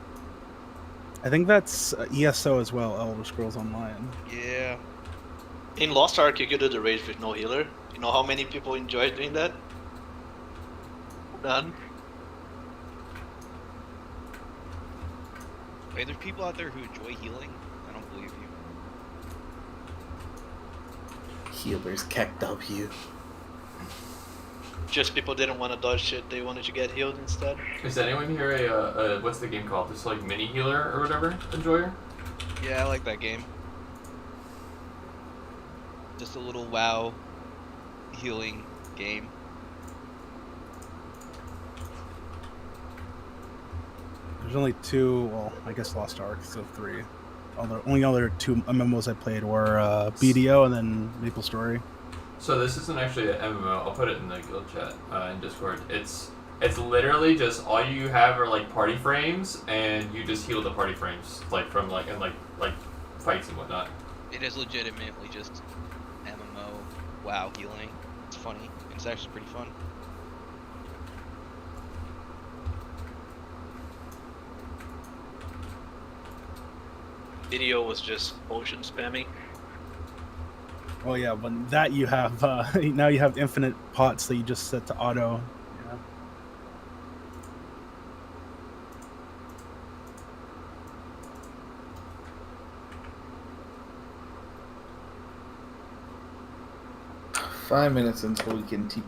I think that's ESO as well, Elder Scrolls Online. Yeah. In Lost Ark, you could do the rage with no healer. You know how many people enjoy doing that? None. Wait, there's people out there who enjoy healing? I don't believe you. Healers, KEKW. Just people didn't want to dodge shit; they wanted to get healed instead. Is anyone here a what's the game called? Just like mini healer or whatever? Enjoyer? Yeah, I like that game. Just a little WoW healing game. There's only 2, well, I guess Lost Ark, so 3. Only other 2 MMOs I played were BDO and then Maple Story. So this isn't actually an MMO. I'll put it in the guild chat in Discord. It's literally just all you have are like party frames, and you just heal the party frames like from like fights and whatnot. It is legitimately just MMO WoW healing. It's funny. It's actually pretty fun. Video was just potion spamming. Oh yeah, but that you have now you have infinite pots that you just set to auto. Yeah. Five minutes until we can TP.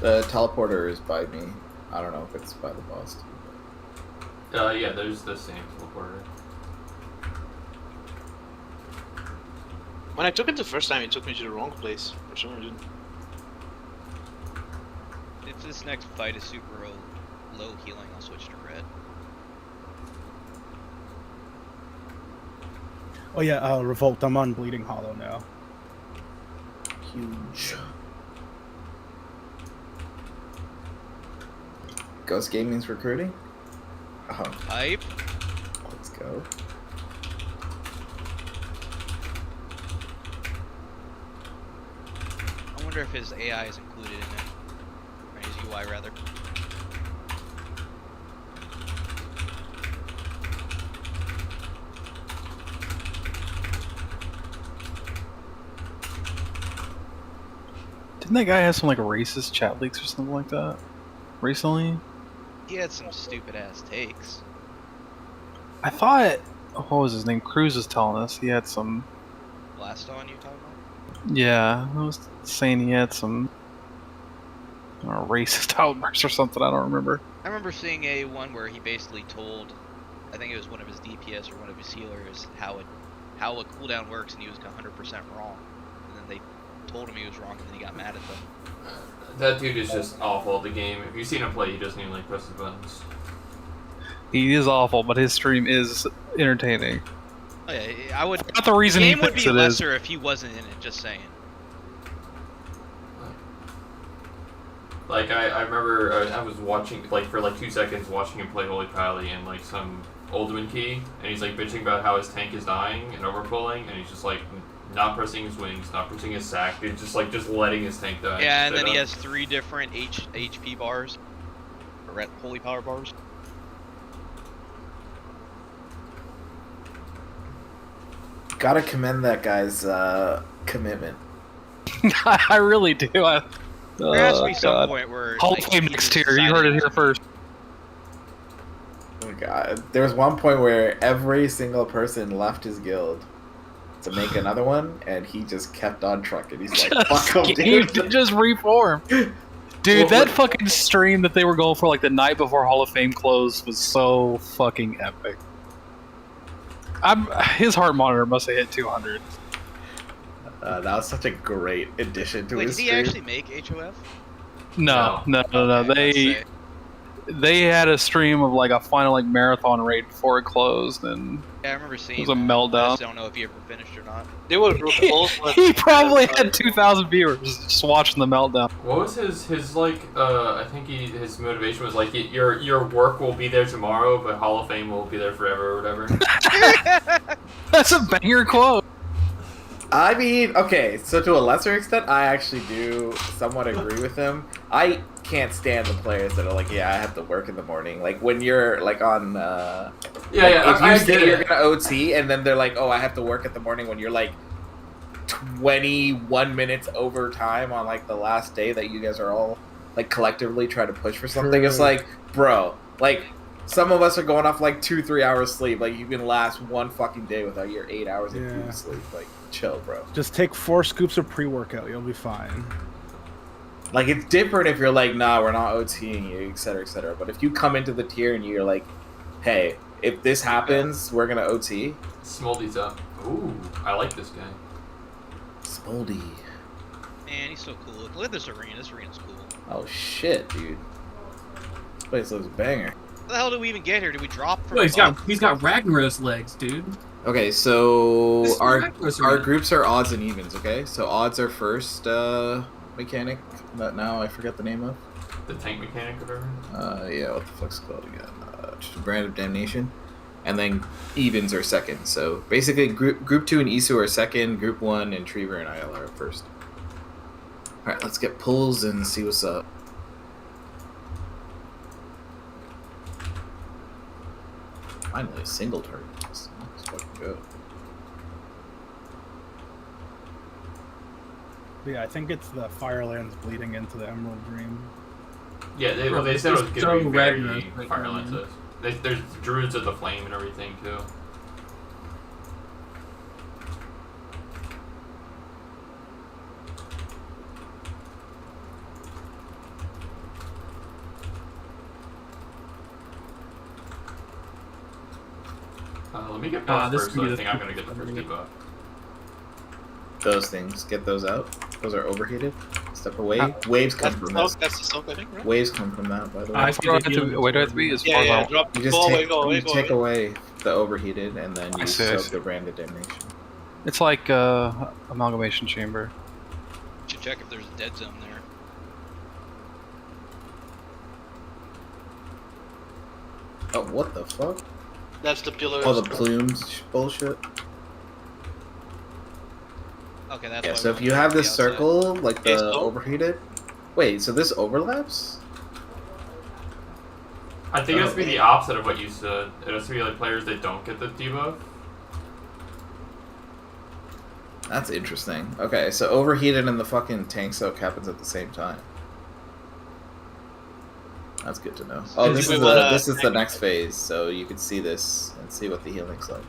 The teleporter is by me. I don't know if it's by the boss too. Yeah, there's the same teleporter. When I took it the first time, it took me to the wrong place for some reason. If this next fight is super low healing, I'll switch to red. Oh yeah, Revolt. I'm on Bleeding Hollow now. Huge. Ghost Gaming's recruiting? Oh. Hype. Let's go. I wonder if his AI is included in it. Or his UI, rather. Didn't that guy have some like racist chat leaks or something like that recently? He had some stupid ass takes. I thought, what was his name? Cruz was telling us he had some. Blast on you talking about? Yeah, I was saying he had some racist outbursts or something. I don't remember. I remember seeing a one where he basically told, I think it was one of his DPS or one of his healers, how a cooldown works, and he was 100% wrong. And then they told him he was wrong, and then he got mad at them. That dude is just awful at the game. If you've seen him play, he doesn't even like press his buttons. He is awful, but his stream is entertaining. Oh yeah, I would. Not the reason the he game would thinks be it is. lesser if he wasn't in it. Just saying. Like I remember I was watching like for like 2 seconds watching him play Holy Pally and like some Ultimate Key, and he's like bitching about how his tank is dying and overpulling, and he's just like not pressing his wings, not pressing his sack, dude, just letting his tank die. Yeah, and then he has 3 different HP bars, or holy power bars. Gotta commend that guy's commitment. I really do. There has to be some point where Hall of like, Fame he next just tier. You heard it decided here first. Oh my god. There was one point where every single person left his guild to make another one, and he just kept on trucking. He's like, fuck him, dude. Just reform. Dude, that fucking stream that they were going for like the night before Hall of Fame closed was so fucking epic. His heart monitor must have hit 200. That was such a great addition to Wait, his did he stream. actually make HOF? No. Okay, They had a stream of like a final like marathon raid before it closed, and yeah, I remember seeing. it was a that. I meltdown. just don't know if he ever finished or not. They were He probably had 2,000 viewers just watching the meltdown. What was his like? I think his motivation was like your work will be there tomorrow, but Hall of Fame will be there forever or whatever. That's a banger quote. I mean, okay, so to a lesser extent, I actually do somewhat agree with him. I can't stand the players that are like, yeah, I have to work in the morning. Like, when you're, like, on, if you say you're gonna OT, and then they're like, oh, I have to work at the morning when you're, like, 21 minutes overtime on, like, the last day that you guys are all, like, collectively trying to push for something. It's like, bro, like, Some of us are going off like 2-3 hours sleep. Like you can last one fucking day without your 8 hours of food sleep. Like chill, bro. Just take 4 scoops of pre-workout. You'll be fine. Like it's different if you're like, nah, we're not OTing you, etc., etc. But if you come into the tier and you're like, hey, if this happens, we're gonna OT. Smoldy's up. Ooh, I like this guy. Smoldy. Man, he's so cool. Look at this arena. This arena's cool. Oh shit, dude. This place looks banger. How the hell did we even get here? Did we drop from Oh, above? he's got Ragnaros legs, dude. Okay, so This is our Ragnaros our arena. groups are odds and evens. Okay, so odds are first mechanic that now I forget the name of. The tank mechanic or whatever? Yeah, what the fuck's it called again? Brand of Damnation. And then evens are second. So basically, group 2 and Isu are second, group 1 and Trevor and IL are first. Alright, let's get pulls and see what's up. Finally, a single target. Let's fucking go. But yeah, I think it's the Firelands bleeding into the Emerald Dream. Yeah, they said it was There's going to no be very Ragnaros right Firelands. now. There's Druids of the Flame and everything, too. Let me get boss this first, could so be I the think I'm going to get the first debuff. Those things, get those out. Those are overheated. Step away. Waves come from this. That's the soak, I think, right? Waves come from that, by the way. I see the healing Where do I have to be? As far Yeah, as yeah, I- drop. You just Go away, take, go away, you go take away. away the overheated, and then I you see, I soak see. the branded damnation. It's like amalgamation chamber. Should check if there's a dead zone there. Oh, what the fuck? That's the pillar. Oh, the plumes bullshit. Okay, that's Yeah, why so we if you went have to the this outside. circle, like the Okay, so- overheated... Wait, so this overlaps? I think it has to be the opposite of what you said. It has to be like players that don't get the debuff. That's interesting. Okay, so overheated and the fucking tank soak happens at the same time. That's good to know. Oh, Did this you is wanna- this is the next phase, so you can see this and see what the healing's like.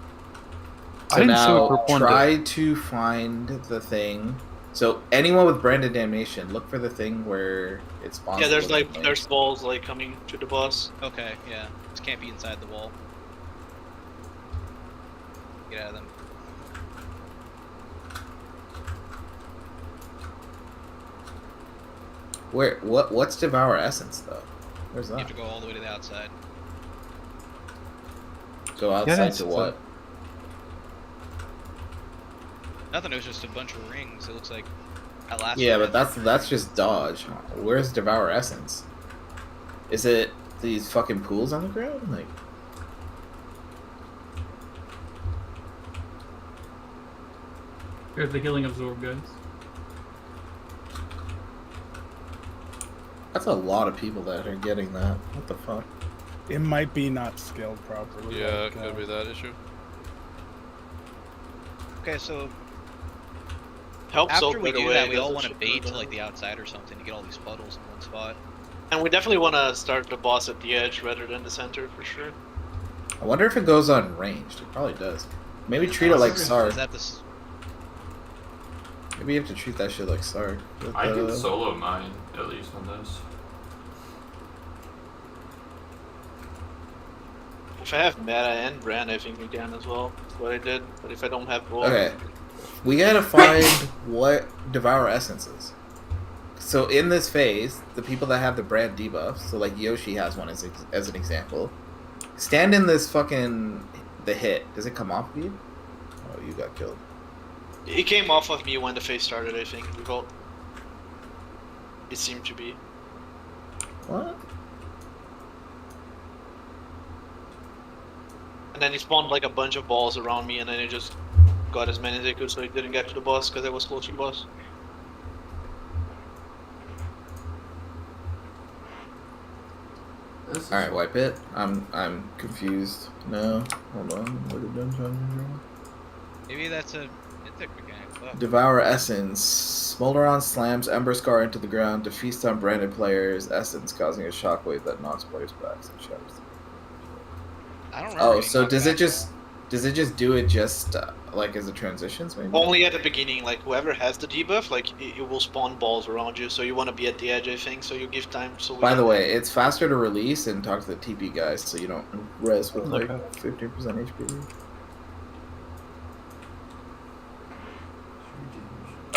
I So didn't see what now group one try to find the thing. So anyone with branded damnation, look for the thing where it spawns. Yeah, there's the like living there's balls like coming to the boss. Okay, yeah. Just can't be inside the wall. Get out of them. Where what's Devour Essence though? Where's You have that? to go all the way to the outside. Go outside that's to the- what? Nothing, it was just a bunch of rings. It looks like at last. Yeah, but that's just dodge. Where's Devour Essence? Is it these fucking pools on the ground? Like, There's the healing absorb, guys. that's a lot of people that are getting that. What the fuck? It might be not scaled properly. Yeah, like, could be that issue. Okay, so Help soak after we right do away, that, we because all it want to should bait go to like down. the outside or something to get all these puddles in one spot. And we definitely want to start the boss at the edge rather than the center for sure. I wonder if it goes on ranged. It probably does. Maybe treat it like Sark. Is that this? Maybe you have to treat that shit like Sark. With I can the- solo mine, at least on this. If I have Meta and Brand, I think we can as well. That's what I did. But if I don't have both, Okay. We gotta find what Devour Essence is. So in this phase, the people that have the brand debuffs, so like Yoshi has one as an example, stand in this fucking the hit. Does it come off of you? Oh, you got killed. it came off of me when the phase started. I think it seemed to be. What? And then he spawned like a bunch of balls around me, and then it just got as many as I could, so I didn't get to the boss because I was close to the boss. This All right, wipe it. I'm confused. No, hold on. What have done, John? Maybe that's a mythic mechanic. Fuck. Devour Essence. Smolderon slams Ember Scar into the ground to feast on branded players' essence, causing a shockwave that knocks players back and shatters them. I don't remember. Oh, so does it just do it just like as a transitions maybe? Only at the beginning, like whoever has the debuff, like it will spawn balls around you. So you want to be at the edge, I think. So you give time. So we By the can- way, it's faster to release and talk to the TP guys, so you don't res with like Okay. 15% HP.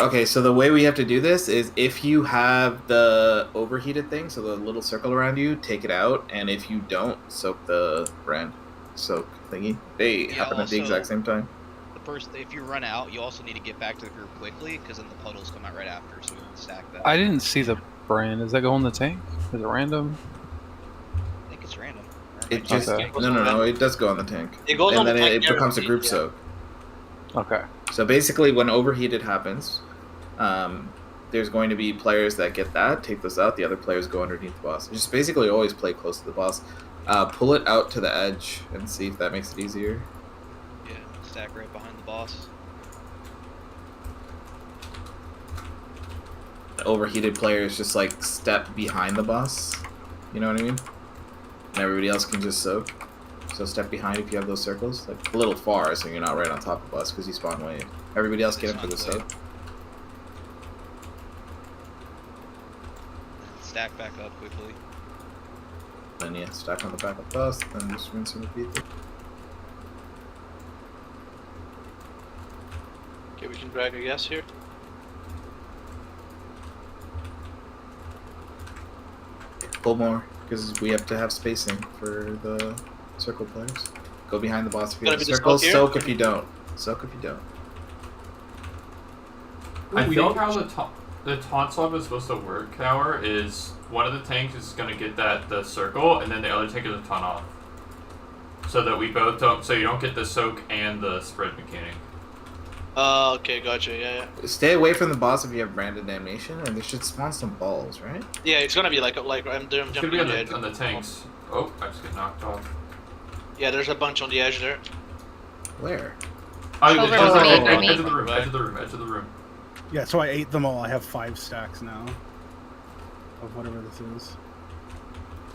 Okay, so the way we have to do this is if you have the overheated thing, so the little circle around you, take it out, and if you don't, soak the brand soak thingy. They Yeah, happen at the exact also- same time. If you run out, you also need to get back to the group quickly, because then the puddles come out right after, so we won't stack that. I didn't see the brand. Does that go in the tank? Is it random? I think it's random. It just Okay. no, it does go on the tank, It goes and on then the tank it becomes a guaranteed, group yeah. soak. Okay. So basically, when overheated happens, there's going to be players that get that, take those out. The other players go underneath the boss. Just basically always play close to the boss. Pull it out to the edge and see if that makes it easier. Yeah, stack right behind the boss. Overheated players just like step behind the boss. You know what I mean? And everybody else can just soak. So step behind if you have those circles, like a little far, so you're not right on top of the boss because you spawn wave. Everybody else get in for the soak. Stack back up quickly. Then yeah, stack on the back of the boss, then just rinse and repeat. Okay, we can drag a guess here. Pull more, because we have to have spacing for the circle players. Go behind the boss if you Gonna have be the circles, smoke here? soak if you don't. Soak if you don't. I we think all- how the taunt swap is supposed to work, Cower, is one of the tanks is gonna get the circle, and then the other tank is a taunt off. So that we both don't, so you don't get the soak and the spread mechanic. Okay, gotcha. Yeah, Stay away from the boss if you have branded damnation, and there should spawn some balls, right? yeah. It's gonna be like I'm It's gonna jumping be on the edge. on the tanks. Oh, I just get knocked off. Yeah, there's a bunch on the edge there. Where? Oh, Over edge me, of over the me. edge of the room, edge of the room, edge of the room. Yeah, so I ate them all. I have 5 stacks now of whatever this is.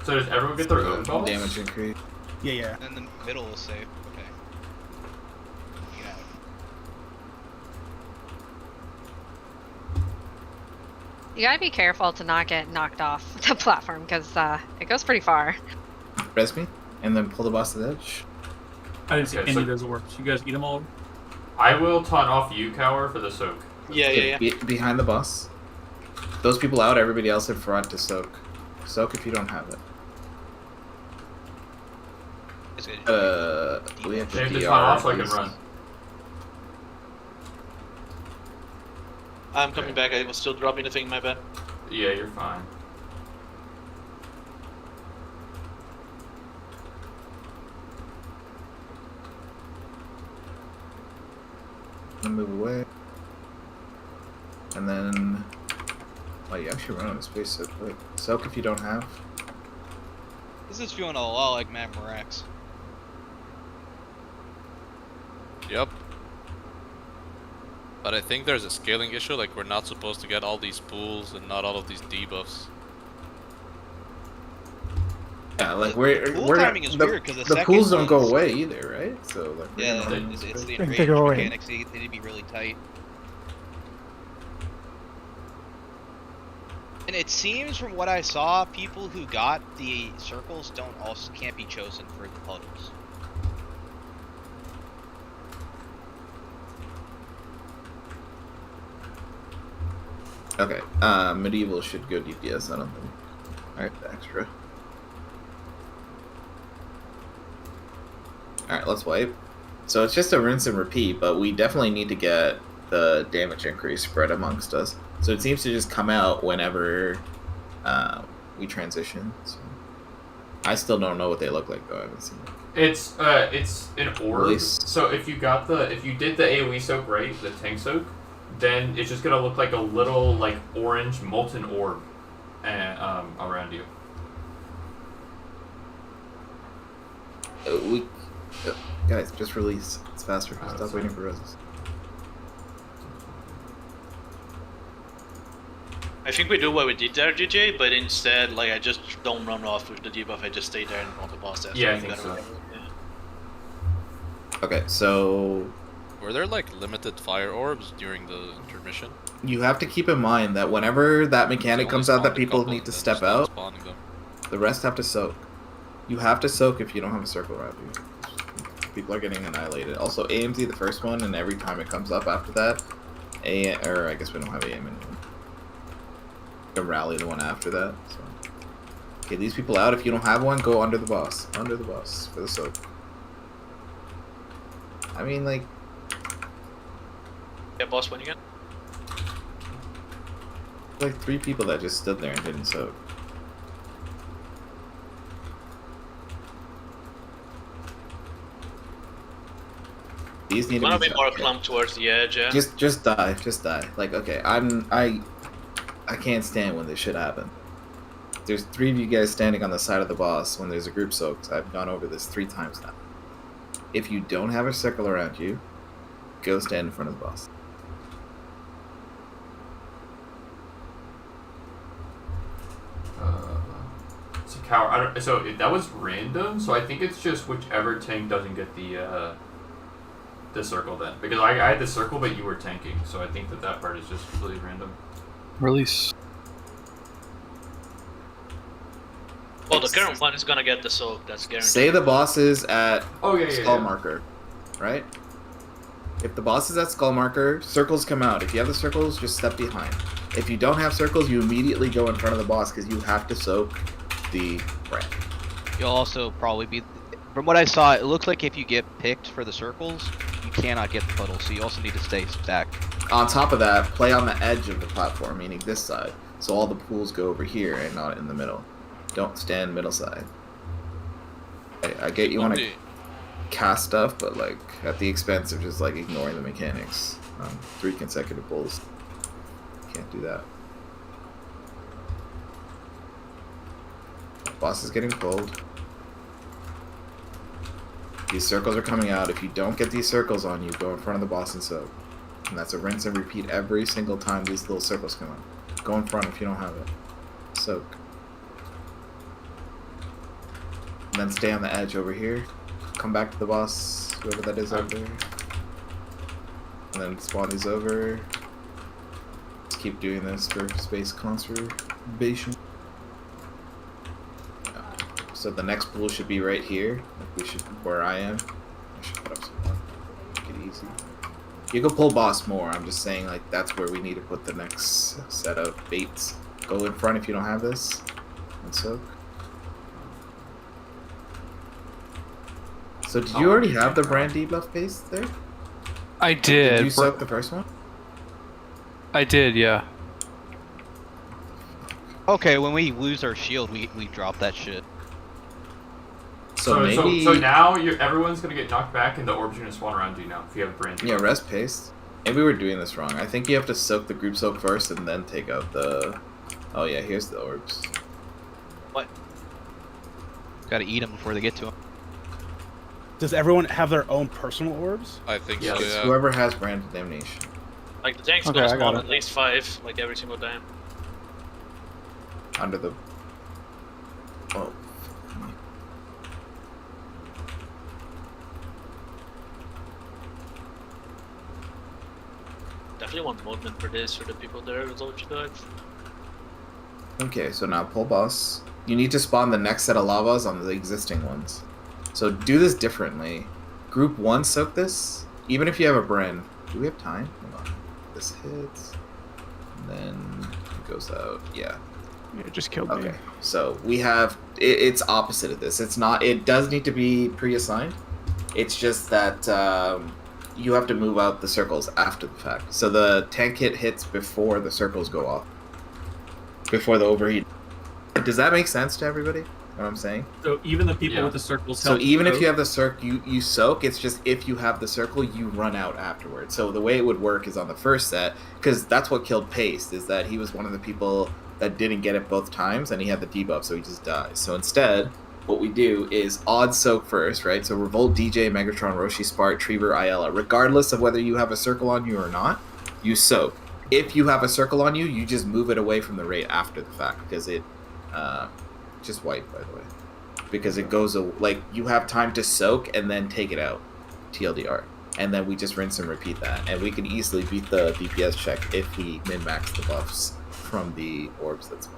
So does everyone get their own balls? Damage increase. Yeah, yeah. And then the middle is safe. Okay. Yeah. You gotta be careful to not get knocked off the platform because it goes pretty far. Res me, and then pull the boss to the edge. I didn't see Okay, any so- of those works. You guys eat them all? I will taunt off you, Cower, for the soak. Yeah, yeah, yeah. Behind the boss. Those people out, everybody else in front to soak. Soak if you don't have it. It's good. We have to Take the DR. taunt off so I can please. run. I'm coming back. I was still dropping the thing. My bad. Yeah, you're fine. And move away. And then... Oh, you actually run out of space so quick. Soak if you don't have. This is feeling a lot like Mad Marax. Yep. But I think there's a scaling issue, like we're not supposed to get all these pools and not all of these debuffs. Yeah, like Pool we're timing is weird because the pools don't go away either, right? So like we're Yeah, gonna- it's the I think they enraged go away. mechanics. They need to be really tight. And it seems from what I saw, people who got the circles can't be chosen for the puddles. Okay, medieval should go DPS. I don't think. All right, extra. All right, let's wipe. So it's just a rinse and repeat, but we definitely need to get the damage increase spread amongst us. So it seems to just come out whenever we transition. So I still don't know what they look like though. I haven't seen it. It's an orb. Release. So if you did the AoE soak right, the tank soak, then it's just gonna look like a little like orange molten orb, around you. Guys, just release. It's faster. Oh, Stop that's waiting fine. for roses. I think we do what we did there, DJ, but instead, like, I just don't run off with the debuff. I just stay there and on the boss. That's Yeah, I what we think gotta so. remember, yeah. Okay, so Were there like limited fire orbs during the intermission? you have to keep in mind that whenever that mechanic They only comes out that spawned a people couple need to and then step just stopped out, spawning them. the rest have to soak. You have to soak if you don't have a circle around you. People are getting annihilated. Also, AMZ the first one, and every time it comes up after that, or I guess we don't have AM anymore. You can rally the one after that. So. Okay, these people out. If you don't have one, go under the boss. Under the boss for the soak. I mean, like, Yeah, boss win again. like 3 people that just stood there and didn't soak. These need Wanna to be more clumped towards the edge, yeah. Just die. Just die. Like, okay, I can't stand when this shit happen. There's 3 of you guys standing on the side of the boss when there's a group soak. I've gone over this 3 times now. If you don't have a circle around you, go stand in front of the boss. So Cower, so that was random. So I think it's just whichever tank doesn't get the circle then, because I had the circle, but you were tanking. So I think that part is just completely random. Release. Well, the current one is gonna get the soak, that's guaranteed. Say the boss is at skull yeah. marker, right? If the boss is at skull marker, circles come out. If you have the circles, just step behind. If you don't have circles, you immediately go in front of the boss because you have to soak the brand. You'll also probably be, from what I saw, it looks like if you get picked for the circles, you cannot get the puddle, so you also need to stay stacked. On top of that, play on the edge of the platform, meaning this side. So all the pools go over here and not in the middle. Don't stand middle side. I get you want to cast stuff, but like at the expense of just like ignoring the mechanics. 3 consecutive pulls. Can't do that. Boss is getting pulled. These circles are coming out. If you don't get these circles on you, go in front of the boss and soak. And that's a rinse and repeat every single time these little circles come out. Go in front if you don't have it. Soak. And then stay on the edge over here. Come back to the boss, whoever that is over there. And then spawn these over. Just keep doing this for space conservation. So the next pool should be right here. Like we should, where I am. I should put up some more. Make it easy. You can pull boss more. I'm just saying like that's where we need to put the next set of baits. Go in front if you don't have this. And soak. So did you already have the brand debuff paste there? I did. Did you soak the first one? I did, yeah. Okay, when we lose our shield, we drop that shit. So maybe... so now everyone's gonna get knocked back, and the orbs are gonna spawn around you now if you have brand. Yeah, rest paste. Maybe we're doing this wrong. I think you have to soak the group soak first and then take out the... Oh yeah, here's the orbs. What? Gotta eat them before they get to them. Does everyone have their own personal orbs? I think Yes, so, yeah. whoever has brand damnation. Like the tank's Okay, gonna I got spawn it. at least 5, like every single time. Under the... Oh. Definitely want movement for this for the people that are low charge. Okay, so now pull boss. You need to spawn the next set of lavas on the existing ones. So do this differently. Group 1 soak this, even if you have a brand. Do we have time? Hold on. This hits. And then it goes out. Yeah. Yeah, it just killed me. Okay. So we have... It's opposite of this. It's not... It does need to be pre-assigned. It's just that you have to move out the circles after the fact. So the tank hit hits before the circles go off. Before the overheat. Does that make sense to everybody? What I'm saying? So even the people with the circles. So even if you have the circle, you soak. It's just if you have the circle, you run out afterwards. So the way it would work is on the first set, because that's what killed Paste. Is that he was one of the people that didn't get it both times, and he had the debuff, so he just dies. So instead, what we do is odd soak first, right? So Revolt, DJ, Megatron, Roshi, Spark, Trever, Ayala. Regardless of whether you have a circle on you or not, you soak. If you have a circle on you, you just move it away from the rate after the fact, because it just wipe, by the way, because it goes like you have time to soak and then take it out. TLDR. And then we just rinse and repeat that. And we can easily beat the DPS check if we min-max the buffs from the orbs that spawn.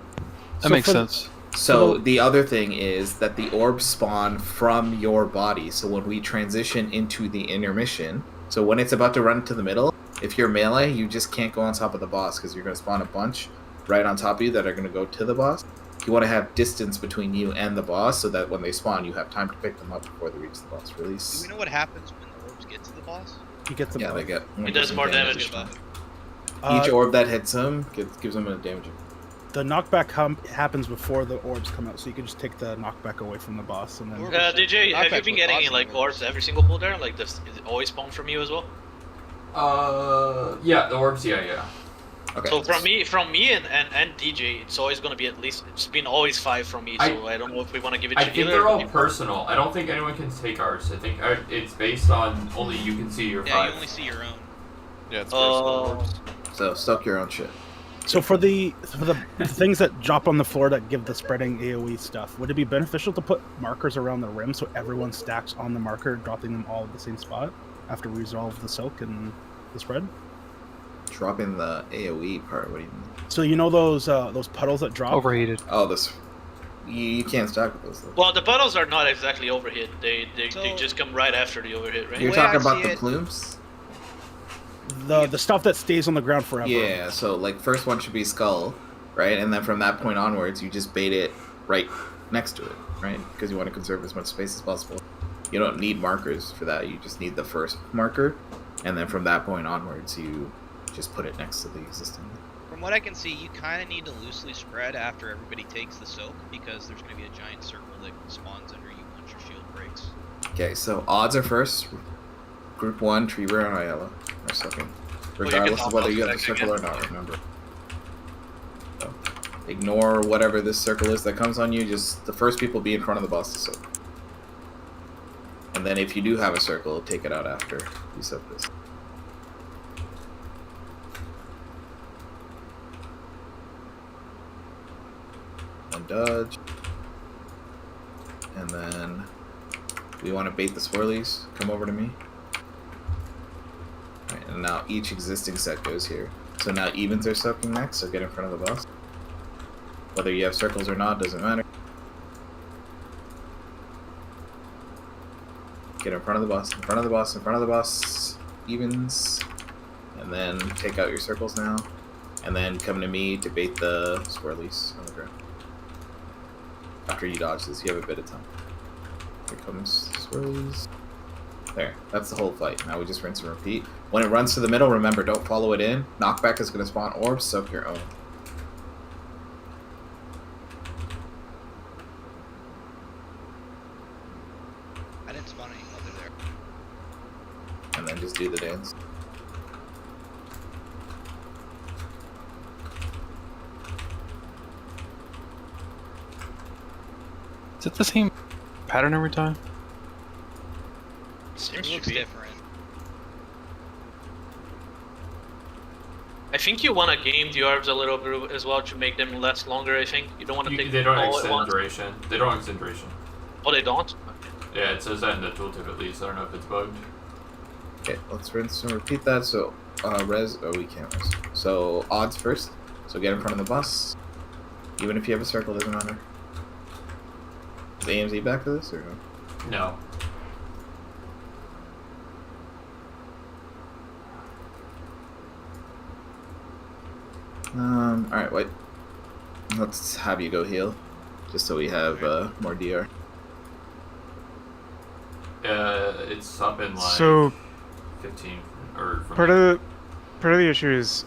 That makes sense. So the other thing is that the orbs spawn from your body. So when we transition into the intermission, so when it's about to run to the middle, if you're melee, you just can't go on top of the boss because you're going to spawn a bunch right on top of you that are going to go to the boss. You want to have distance between you and the boss so that when they spawn, you have time to pick them up before they reach the boss release. Do we know what happens when the orbs get to the boss? He gets them. Yeah, they get. It does more damage. Each orb that hits him gives them a damage. The knockback happens before the orbs come out, so you can just take the knockback away from the boss and then. DJ, have you been getting any like orbs every single pull there? Like, does it always spawn from you as well? Yeah, the orbs. Yeah. Okay. So from me and DJ, it's always gonna be at least. It's been always 5 from me. So I don't know if we want to give it. I to think either. they're all personal. I don't think anyone can take ours. I think it's based on only you can see your 5. Yeah, you only see your own. Yeah, it's personal orbs. So stock your own shit. So for the things that drop on the floor that give the spreading AoE stuff, would it be beneficial to put markers around the rim so everyone stacks on the marker, dropping them all at the same spot after we resolve the soak and the spread? Dropping the AoE part. What do you mean? So you know those puddles that drop? Overheated. Oh, this. You can't stack with those. Though. Well, the puddles are not exactly overhit. They just come right after the overhit, right? You're talking about the plumes. The stuff that stays on the ground forever. Yeah, so like first one should be skull, right? And then from that point onwards, you just bait it right next to it, right? Because you want to conserve as much space as possible. You don't need markers for that. You just need the first marker, and then from that point onwards, you just put it next to the existing. From what I can see, you kind of need to loosely spread after everybody takes the soak because there's going to be a giant circle that spawns under you once your shield breaks. Okay, so odds are first. Group 1, Treebear and Ayala are soaking. Regardless of whether you have the circle or not, remember. So, ignore whatever this circle is that comes on you, just the first people be in front of the boss to soak. And then if you do have a circle, take it out after you soak this. And dodge. And then we want to bait the swirlies. Come over to me. Right, and now each existing set goes here. So now evens are soaking next, so get in front of the boss. Whether you have circles or not, doesn't matter. Get in front of the boss, in front of the boss, in front of the boss. Evens. And then take out your circles now. And then come to me to bait the swirlies on the ground. After you dodge this, you have a bit of time. Here comes swirlies. There, that's the whole fight. Now we just rinse and repeat. When it runs to the middle, remember, don't follow it in. Knockback is going to spawn orbs, soak your own. I didn't spawn any other there. And then just do the dance. Is it the same pattern every time? Seems It looks to be. different. I think you want to game the orbs a little bit as well to make them last longer. I think you don't want to take They don't all at extend once. duration. They don't extend duration. Oh, they don't. Yeah, it says that in the tooltip at least. I don't know if it's bugged. Okay, let's rinse and repeat that. So, we can't res. So, odds first. So get in front of the boss. Even if you have a circle, doesn't matter. Is AMZ back for this, or no? No. Alright, wait. Let's have you go heal. Just so we have, more DR. It's up in like So 15 or from part of the issue is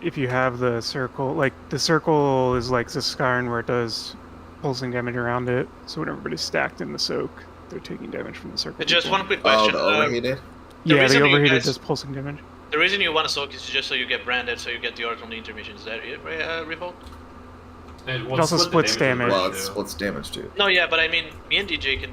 if you have the circle, like the circle is like Ziskaran where it does pulsing damage around it. So when everybody's stacked in the soak, they're taking damage from the circle. Just one quick Oh, question. the overheated? The Yeah, reason the you overheated guys- does pulsing damage. The reason you want to soak is just so you get branded, so you get the art from the intermission. Is that it, Revolt? It also splits damage. Well, it splits damage too. No, yeah, but I mean, me and DJ can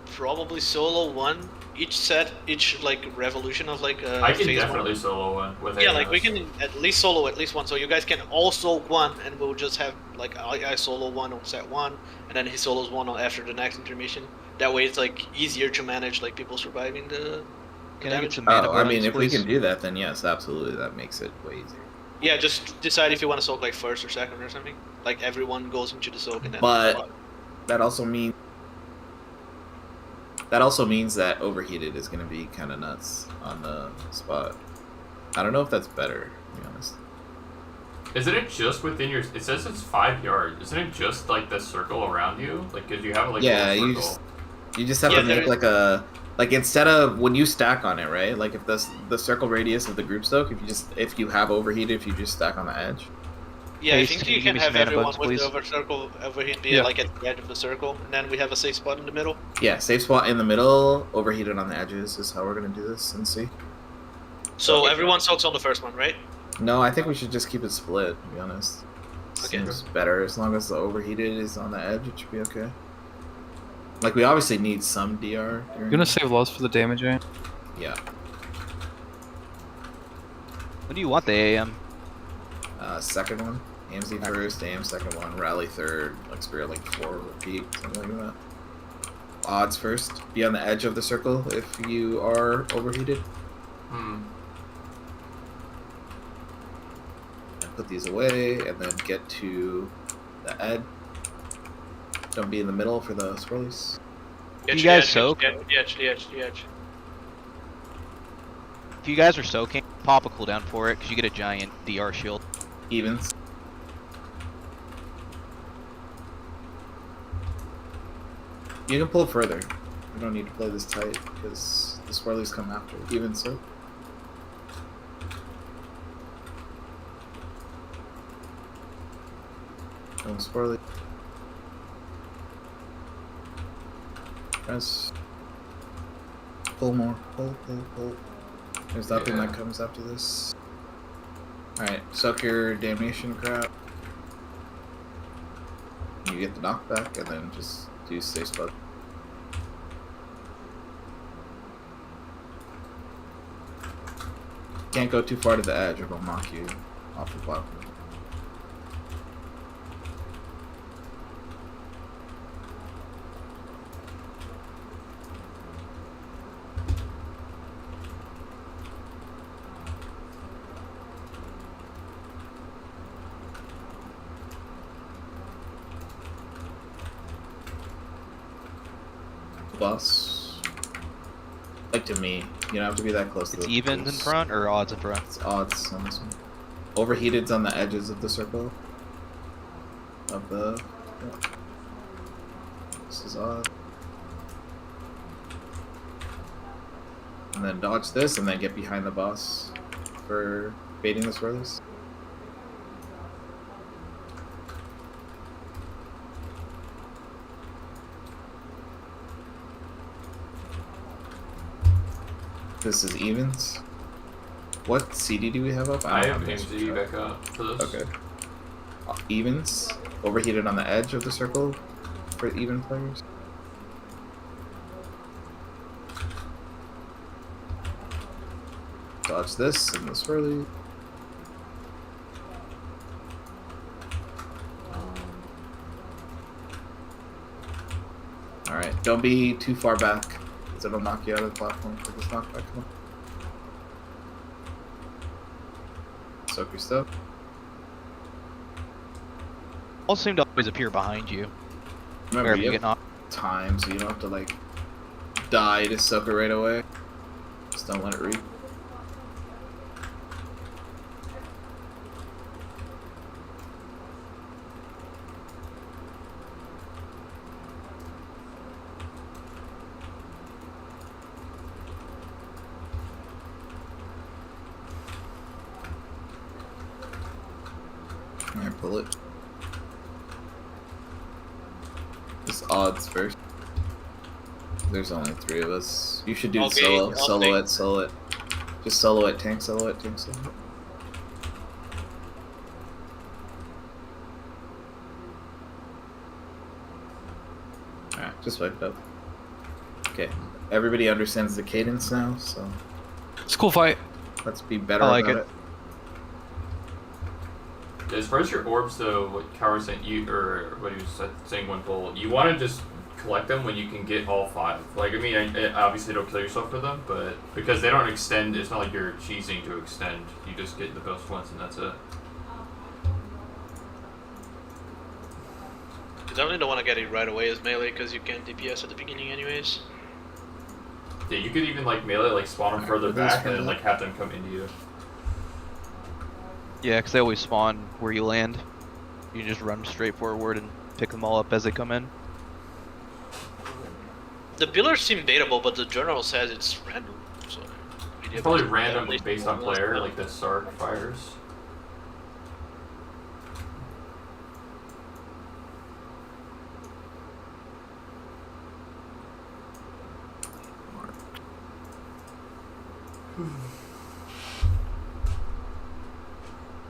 probably solo one each set, each like revolution of like I can phase definitely one. solo one with Yeah, like we AMS. can at least solo at least one, so you guys can all solo one, and we'll just have like I solo one on set one, and then he solos one on after the next intermission. That way, it's like easier to manage like people surviving the Can I get damage. some mana Oh, I mean, points, if we please? can do that, then yes, absolutely, that makes it way easier. Yeah, just decide if you want to soak like first or second or something. Like everyone goes into the soak and then. But that also means that overheated is going to be kind of nuts on the spot. I don't know if that's better, to be honest. Isn't it just within your? It says it's 5 yards. Isn't it just like the circle around you? Like, cause you have like Yeah, a you circle. just have Yeah, to make like a instead of when you stack on it, right? Like if the circle radius of the group soak, if you have overheated, if you just stack on the edge. Yeah, I Pace, think can you you give can me some have mana everyone buttons, with please? the overheat be Yeah. like at the edge of the circle, and then we have a safe spot in the middle. Yeah, safe spot in the middle, overheated on the edges is how we're gonna do this and see. So everyone soaks on the first one, right? No, I think we should just keep it split, to be honest. Okay. Seems better as long as the overheated is on the edge, it should be okay. Like we obviously need some DR. You're during- gonna save loss for the damage, eh? Yeah. When do you want the AM? Second one. AMZ first, AM second one, rally third, like Spirit like 4 repeat, something like that. Odds first. Be on the edge of the circle if you are overheated. And put these away and then get to the edge. Don't be in the middle for the swirlies. Get You to the guys edge, soak? get to the edge, the edge, the edge. If you guys are soaking, pop a cooldown for it, because you get a giant DR shield. Evens. You can pull further. You don't need to play this tight because the swirlies come after. Even so. Don't swirly. Press. Pull more. Pull, pull, pull. There's nothing that comes after this. Alright, soak your damnation crap. You get the knockback and then just do safe spot. Can't go too far to the edge or they'll knock you off the platform. Boss. Like to me, you don't have to be that close to It's the evens in front or odds in front? It's odds on this one. Overheated's on the edges of the circle. Of the. Yeah. This is odd. And then dodge this and then get behind the boss for baiting the swirlies. This is evens. What CD do we have up? I don't have this. AMZ back up for this. Okay. Evens. Overheated on the edge of the circle for even players. Dodge this and the swirly. Alright, don't be too far back, because it'll knock you out of the platform for this knockback. Come on. Soak your stuff. All seem to always appear behind you. Remember, Wherever you you have get knocked. time, so you don't have to, like, die to soak it right away. Just don't let it read. Alright, pull it. Just odds first. There's only 3 of us. You should do Okay, solo. I'll Solo take- it, solo it. Just solo it, tank solo it, tank solo it. Alright, just wipe it up. Okay. Everybody understands the cadence now, so It's a cool fight. let's be better I like about it. As far as your orbs, though, what Kawa sent you, or what he was saying one pull, you want to just collect them when you can get all 5. Like, I mean, obviously don't kill yourself for them, but because they don't extend, it's not like you're cheesing to extend. You just get the ghost once and that's it. You definitely don't want to get it right away as melee because you can't DPS at the beginning anyways. Yeah, you could even like melee, like spawn them further back and then like have them come into you. Yeah, because they always spawn where you land. You can just run straight forward and pick them all up as they come in. The pillars seem baitable, but the journal says it's random. So It's probably random based on player, like the Sark fires.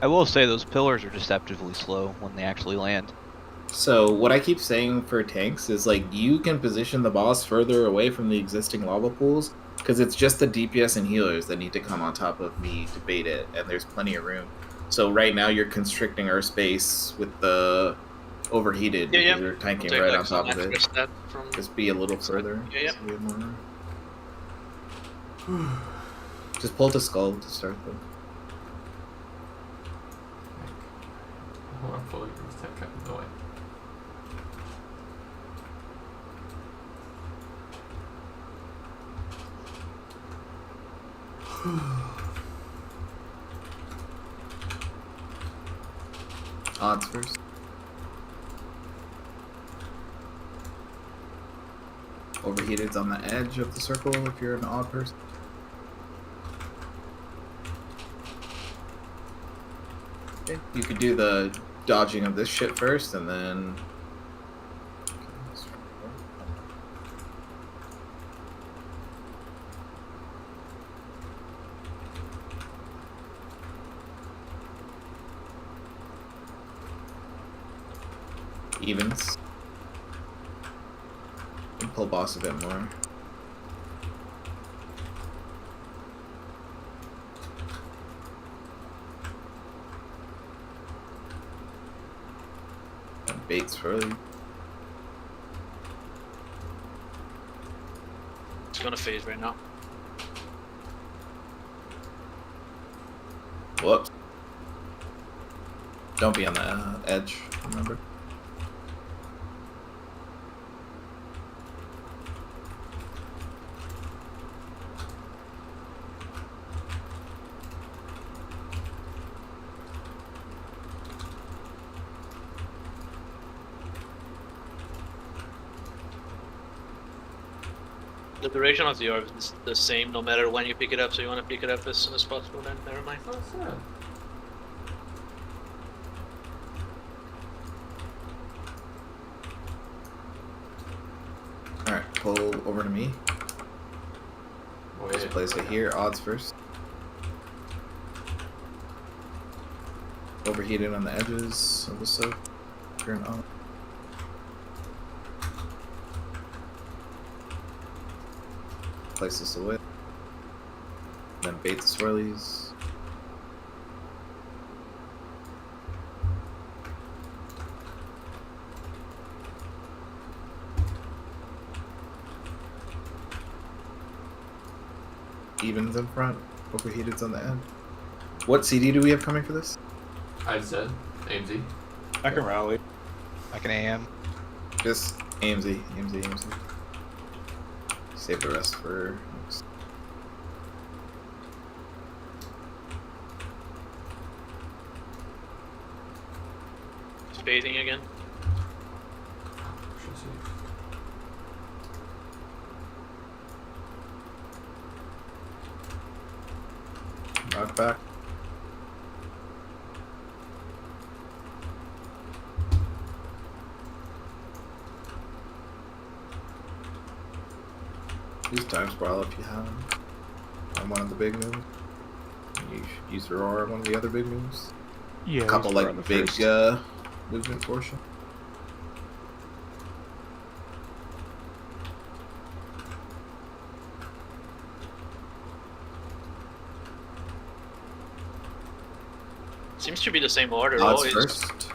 I will say those pillars are deceptively slow when they actually land. So what I keep saying for tanks is like you can position the boss further away from the existing lava pools because it's just the DPS and healers that need to come on top of me to bait it, and there's plenty of room. So right now you're constricting our space with the overheated because you're tanking right on top of it. Just be a little further. Yeah, so we have more room. Just pull the skull to start though. Oh, I'm fully used to cut the way. Odds first. Overheated's on the edge of the circle if you're an odd person. Okay. You could do the dodging of this shit first and then evens. And pull boss a bit more. And baits early. It's gonna phase right now. Whoops. Don't be on the edge, remember? The duration of the orb is the same no matter when you pick it up, so you want to pick it up as soon as possible then, never mind. Oh, sad. Alright, pull over to me. Just place it here, odds first. Overheated on the edges of the soap. Turn on. Place this away. Then bait the swirlies. Evens in front, overheated's on the end. What CD do we have coming for this? I said AMZ. I can rally. I can AM. Just AMZ, AMZ, AMZ. Save the rest for next. Spacing again. Should see. Knock back. Use time sprawl if you have them. On one of the big moves. You should use Aurora on one of the other big moves. Yeah, A couple use Aurora like on the big first. movement portion. Seems to be the same order Odds always. first.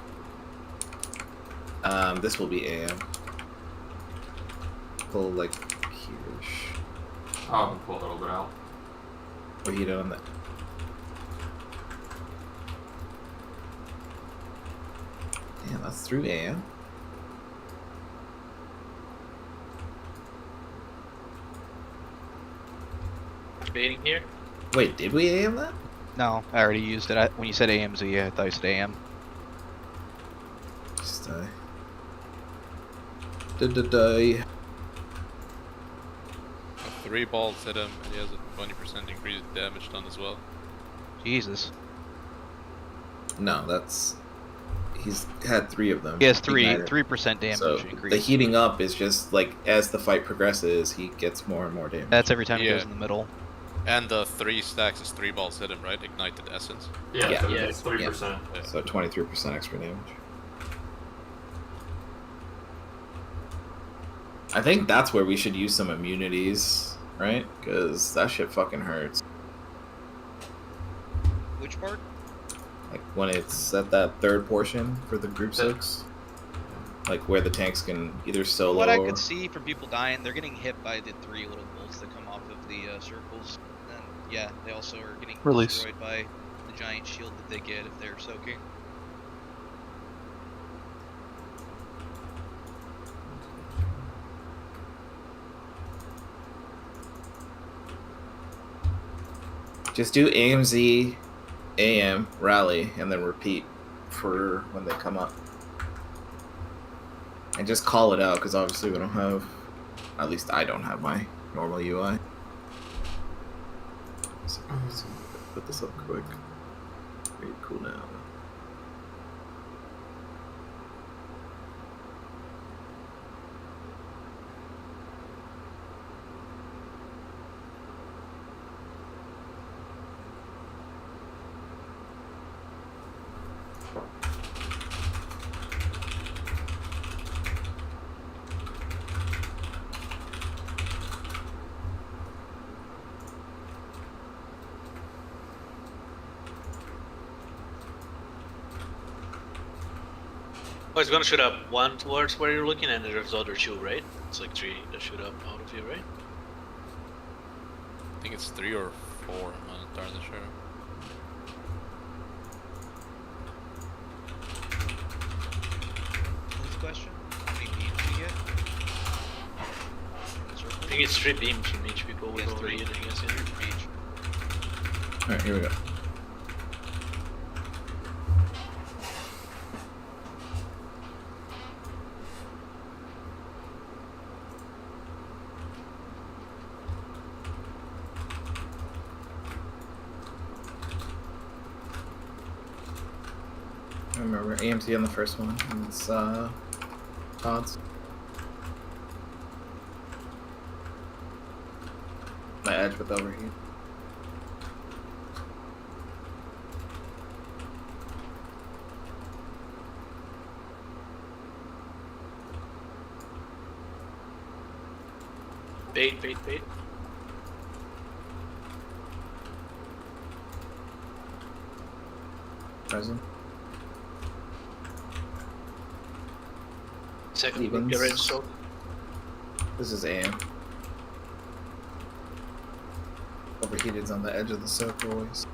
This will be AM. pull like here-ish. I'll pull a little bit out. What are you doing that? Damn, that's through AM. Debating here. Wait, did we AM that? No, I already used it. When you said AMZ, I thought you said AM. Just die. Die. 3 balls hit him, and he has a 20% increased damage done as well. Jesus. No, that's... He's had 3 of them. He has ignited. 3% damage So increase. the heating up is just like as the fight progresses, he gets more and more damage. That's every time he Yeah. goes in the middle. And the 3 stacks is 3 balls hit him, right? Ignited essence. Yeah, Yeah. so Yeah. it's 3%. Yeah. So 23% extra damage. I think that's where we should use some immunities, right? Because that shit fucking hurts. Which part? Like when it's at that third portion for the group 6. Like where the tanks can either solo What I or... could see from people dying, they're getting hit by the 3 little bolts that come off of the circles. And yeah, they also are getting Release. destroyed by the giant shield that they get if they're soaking. Just do AMZ, AM, rally, and then repeat for when they come up. And just call it out, because obviously we don't have... At least I don't have my normal UI. So, put this up quick. Very cool now. Oh, it's gonna shoot up 1 towards where you're looking, and there's other 2, right? It's like 3 that shoot up out of you, right? I think it's 3 or 4, I'm not entirely sure. What's the question? How many beams do you get? I think it's 3 beams from each people with Yes, overheat, I guess. 3 Yeah. from each. Alright, here we go. I remember AMC on the first one. And it's odds. My edge with overheat. Bait, bait, bait. Present. Second Evens. group, get ready to soak. This is AM. Overheated's on the edge of the circle always.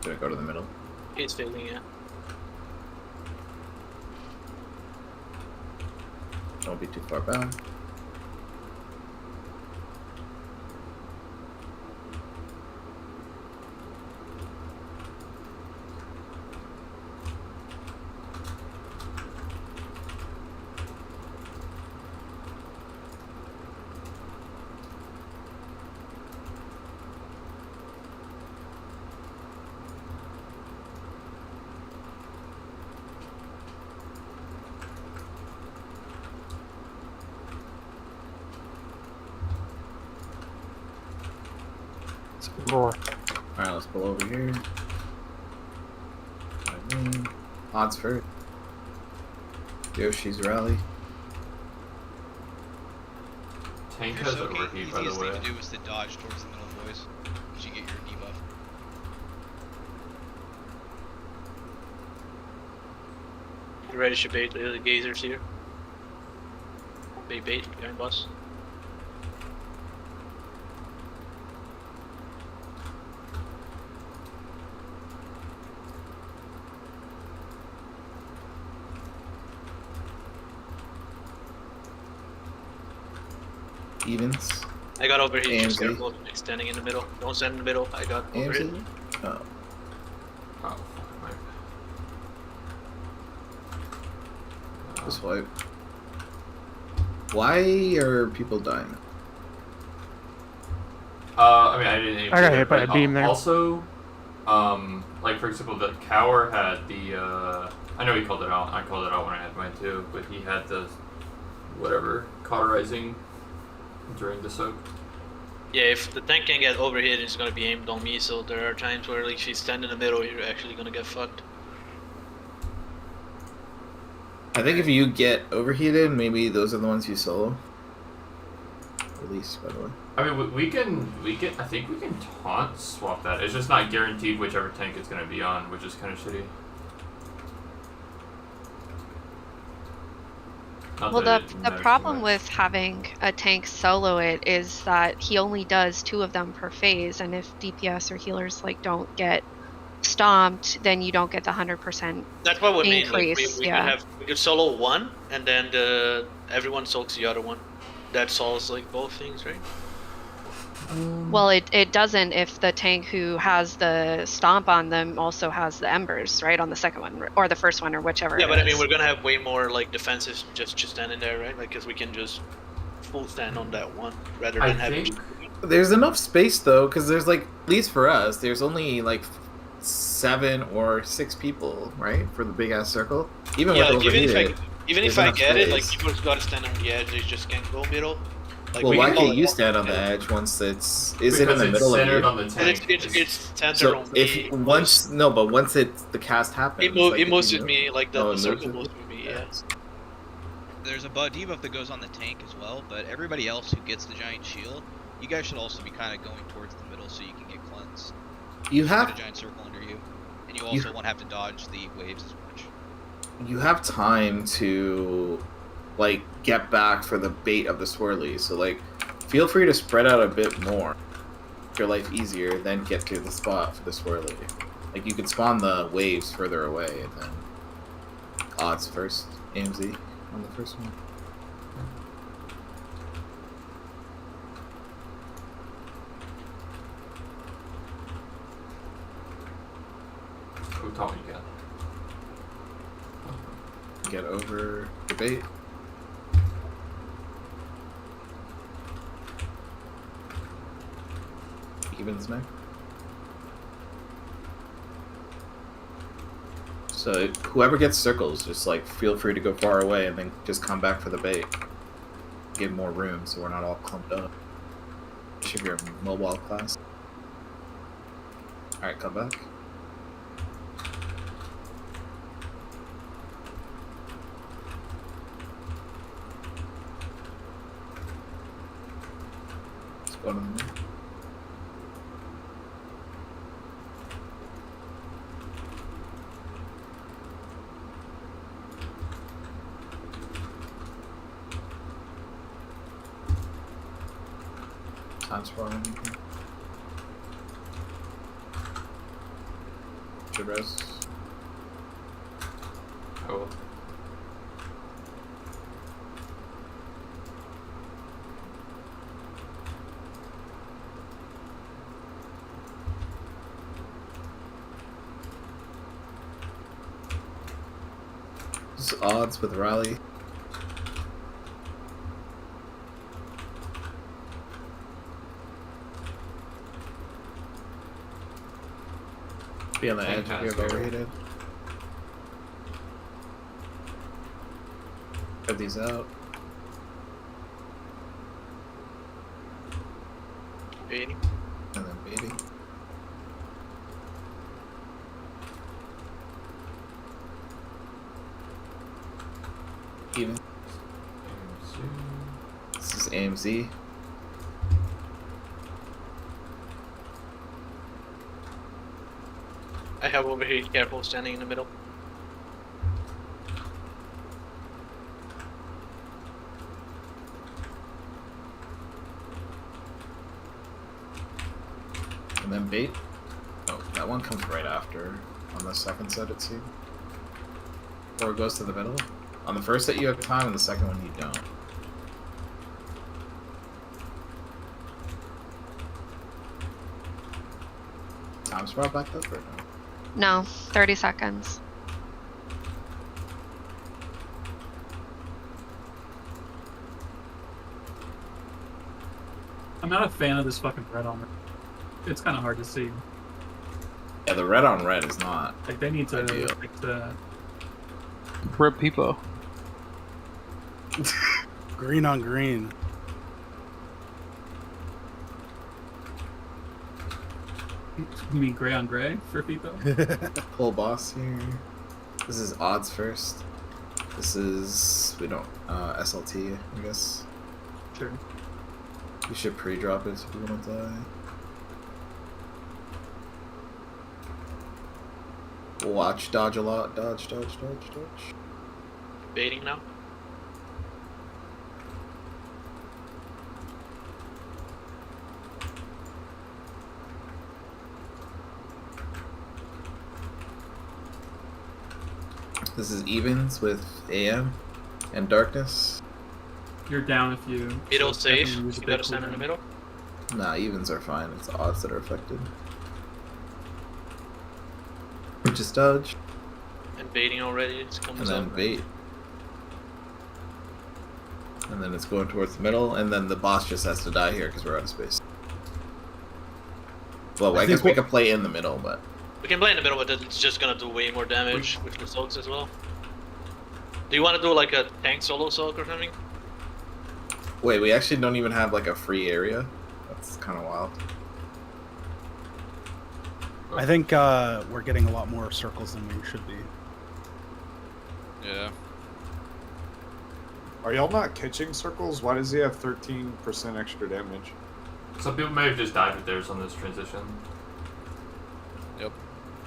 Did it go to the middle? It's failing, yeah. Don't be too far back. Roar. Alright, let's pull over here. Odds for Yoshi's rally. Tank If has you're soaking, overheat, by the easiest way. thing to do is to dodge towards the middle, boys. Because you get your debuff. Get ready to bait the gazers here. Bait behind boss. Evens. I got over here. Just AMZ. careful extending in the middle. Don't stand in the middle. I got over here. AMZ? Oh. Oh, fuck, my This wipe. Why are people dying? I mean, I didn't even I got do hit that, by a but beam there. Also, like for example, the cower had the, I know he called it out. I called it out when I had mine too, but he had the, whatever, cauterizing during the soak. Yeah, if the tank can get overhit, it's gonna be aimed on me. So there are times where, like, if you stand in the middle, you're actually gonna get fucked. I think if you get overheated, maybe those are the ones you solo. Release, by the way. I mean, we can, I think we can taunt swap that. It's just not guaranteed whichever tank it's gonna be on, which is kind of shitty. Not Well, that the it matters too problem much. with having a tank solo it is that he only does 2 of them per phase, and if DPS or healers like don't get stomped, then you don't get the 100%. That's what we mean. Like, Increase, we yeah. could solo one, and then everyone soaks the other one. That solves like both things, right? Well, it doesn't if the tank who has the stomp on them also has the embers, right, on the second one or the first one or whichever. Yeah, it but I mean, is. we're gonna have way more like defensive just standing there, right? Like, because we can just full stand on that one rather I than having. think There's enough space though, because there's like, at least for us, there's only like 7 or 6 people, right, for the big ass circle. Even Yeah, with like, overheated. even if there's I enough get it, like, space. people gotta stand on the edge. They just can't go middle. Like, Well, we why can call can't it you one. stand on the Yeah. edge once it's? Is it in because the it's middle of centered you? on the But tank. it's centered So on if me. once no, but once the cast happens, It moves. like, It if moves you with move- me. Like Oh, the it circle moves moves with with me. Yeah. There's a debuff that goes on the tank as well, but everybody else who gets the giant shield, you guys should also be kind of going towards the middle so you can get cleansed. You Get have a giant circle under you, and you also won't have to dodge the waves as much. you have time to like get back for the bait of the swirly. So like, feel free to spread out a bit more. Make your life easier, then get to the spot for the swirly. Like you could spawn the waves further away, and then odds first. AMZ on the first one. Who taught me again? Get over the bait. Evens next. So whoever gets circles, just like feel free to go far away and then just come back for the bait. Give more room so we're not all clumped up. If you're a mobile class. Alright, come back. Let's go to the middle. Transform anything. Should res. Oh. Just odds with Raleigh. Be on the edge if you're overheated. Cut these out. Baiting. And then baiting. Even. This is AMZ. I have over here. Careful, standing in the middle. And then bait. Oh, that one comes right after on the second set, it seems. Or it goes to the middle. On the first set you have time, and the second one you don't. Time's brought back up or no? No, 30 seconds. I'm not a fan of this fucking red on red. It's kind of hard to see. Yeah, the red on red is not. Like they need to ideal. fix that. Rip Peepo. Green on green. You mean gray on gray for FIFA? Pull boss here. This is odds first. This is we don't SLT, I guess. Sure. You should pre-drop it if you want to die. Watch, dodge a lot, dodge. Baiting now. This is evens with AM and darkness. You're down if you. Middle so safe. definitely use a You big gotta stand in the cooldown. middle. Nah, evens are fine. It's odds that are affected. Just dodge, And baiting already. It's coming and then up. bait. And then it's going towards the middle, and then the boss just has to die here because we're out of space. Well, I guess we could play in the middle, but... We can play in the middle, but it's just gonna do way more damage with the soaks as well. Do you want to do like a tank solo soak or something? Wait, we actually don't even have like a free area? That's kind of wild. I think we're getting a lot more circles than we should be. Yeah. Are y'all not catching circles? Why does he have 13% extra damage? Some people may have just died with theirs on this transition. Yep.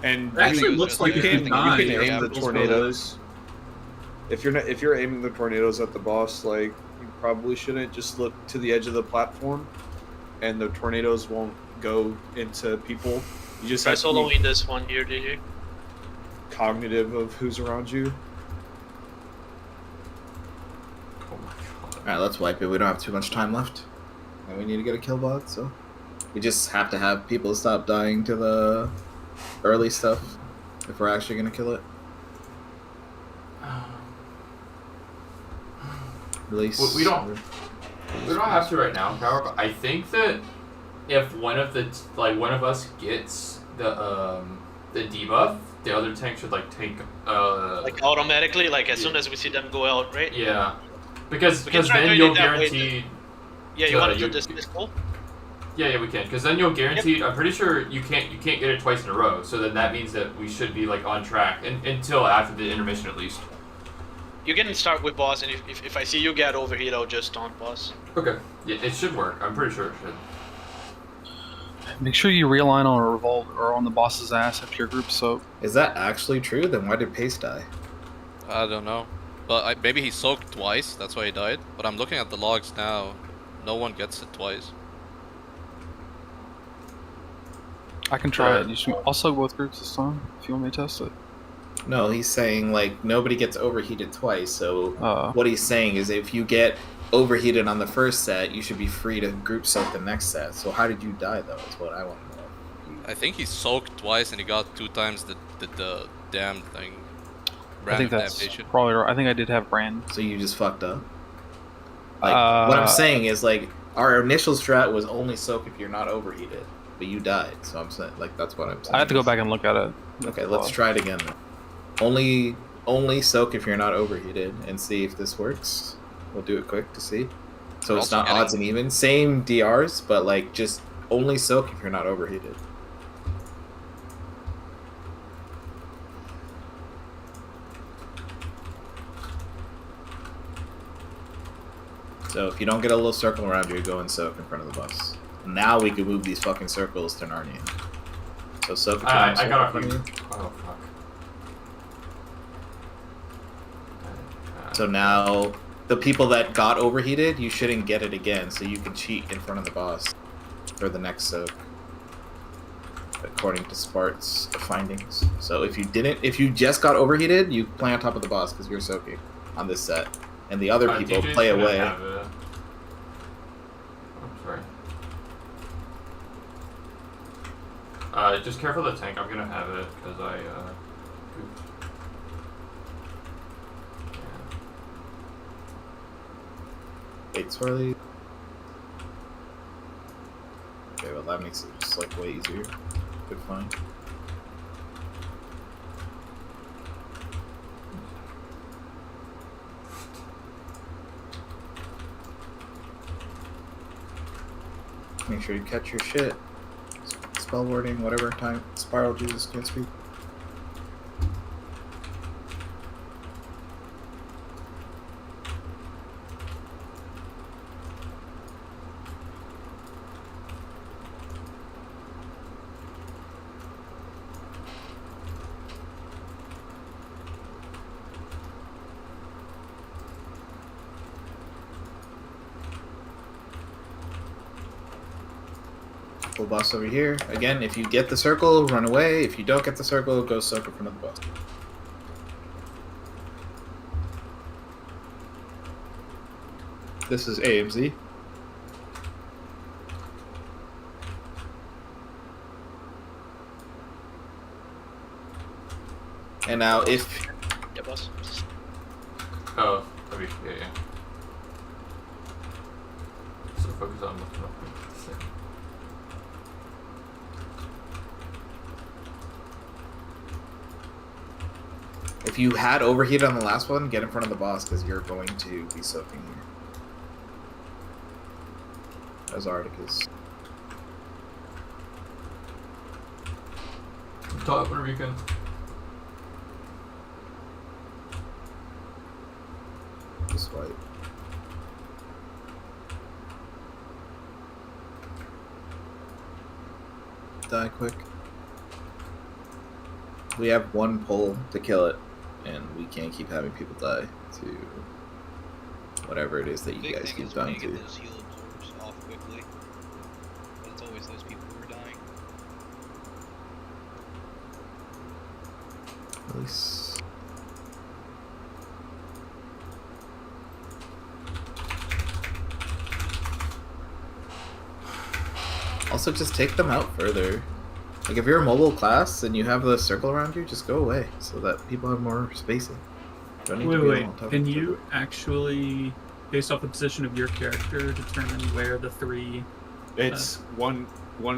And It actually looks like you if can, you die, you can your aim the circles go tornadoes. If you're aiming the tornadoes at the boss, like you probably shouldn't just look to the edge of the platform, and the tornadoes won't go into people. You just Try have to be soloing this one here, DJ. cognitive of who's around you. Oh my god. Alright, let's wipe it. We don't have too much time left. And we need to get a kill bot, so... We just have to have people stop dying to the early stuff if we're actually gonna kill it. Release. We don't have to right now, Power. But I think that if one of us gets the debuff, the other tank should like take Like automatically, like as soon as we see them go out, right? yeah, because We can try then doing you'll it that way. guarantee. Yeah, you Yeah, want to do you- this goal? Yeah, we can, because then you'll guarantee. I'm pretty sure you can't get it twice in a row. So then that means that we should be like on track until after the intermission at least. You can start with boss, and if I see you get overheat, I'll just taunt boss. Okay. Yeah, it should work. I'm pretty sure it should. Make sure you realign on a revolt or on the boss's ass after your group soak. Is that actually true? Then why did Pace die? I don't know. But maybe he soaked twice, that's why he died. But I'm looking at the logs now. No one gets it twice. I can try it. You should also both groups this time if you want me to test it. No, he's saying like nobody gets overheated twice, so Uh, what he's saying is if you get overheated on the first set, you should be free to group soak the next set. So how did you die though, is what I want to know. I think he soaked twice and he got 2 times the damn thing. I think Random that's damnation. probably right. I think I did have brand. So you just fucked up? Like, what I'm saying is like our initial strat was only soak if you're not overheated, but you died. So I'm saying like that's what I'm saying. I have to go back and look at it. Okay, let's try it again then. Only soak if you're not overheated and see if this works. We'll do it quick to see. So it's Also not odds and even. Same DRs, but like just only soak if you're not overheated. So if you don't get a little circle around you, go and soak in front of the bus. Now we can move these fucking circles to Narnia. So soak. I got a few. Oh fuck. So now, the people that got overheated, you shouldn't get it again, so you can cheat in front of the boss for the next soak. according to Spart's findings. So if you just got overheated, you play on top of the boss because you're soaking on this set, and the other people DJ's play gonna away. have it. I'm sorry. Just careful the tank. I'm gonna have it because I pooped. Wait, swirly. Okay, well that makes it just like way easier. Good find. Make sure you catch your shit. Spell wording, whatever time. Spiral Jesus can't speak. Full boss over here. Again, if you get the circle, run away. If you don't get the circle, go soak in front of the boss. This is AMZ. And now if... Yeah, boss. Oh, okay, yeah. So focus on looking up. If you had overheat on the last one, get in front of the boss because you're going to be soaking here. As Arcticus. Top whenever you can. Just white. Die quick. We have one pull to kill it, and we can't keep having people die to whatever it is that you Big guys thing keep is when dying you get to. those heal absorbs off quickly. But it's always those people who are dying. Release. Also, just take them out further. Like, if you're a mobile class and you have the circle around you, just go away so that people have more spacing. Don't need to be Wait, all on top can of each you other. actually, based off the position of your character, determine where the three... It's one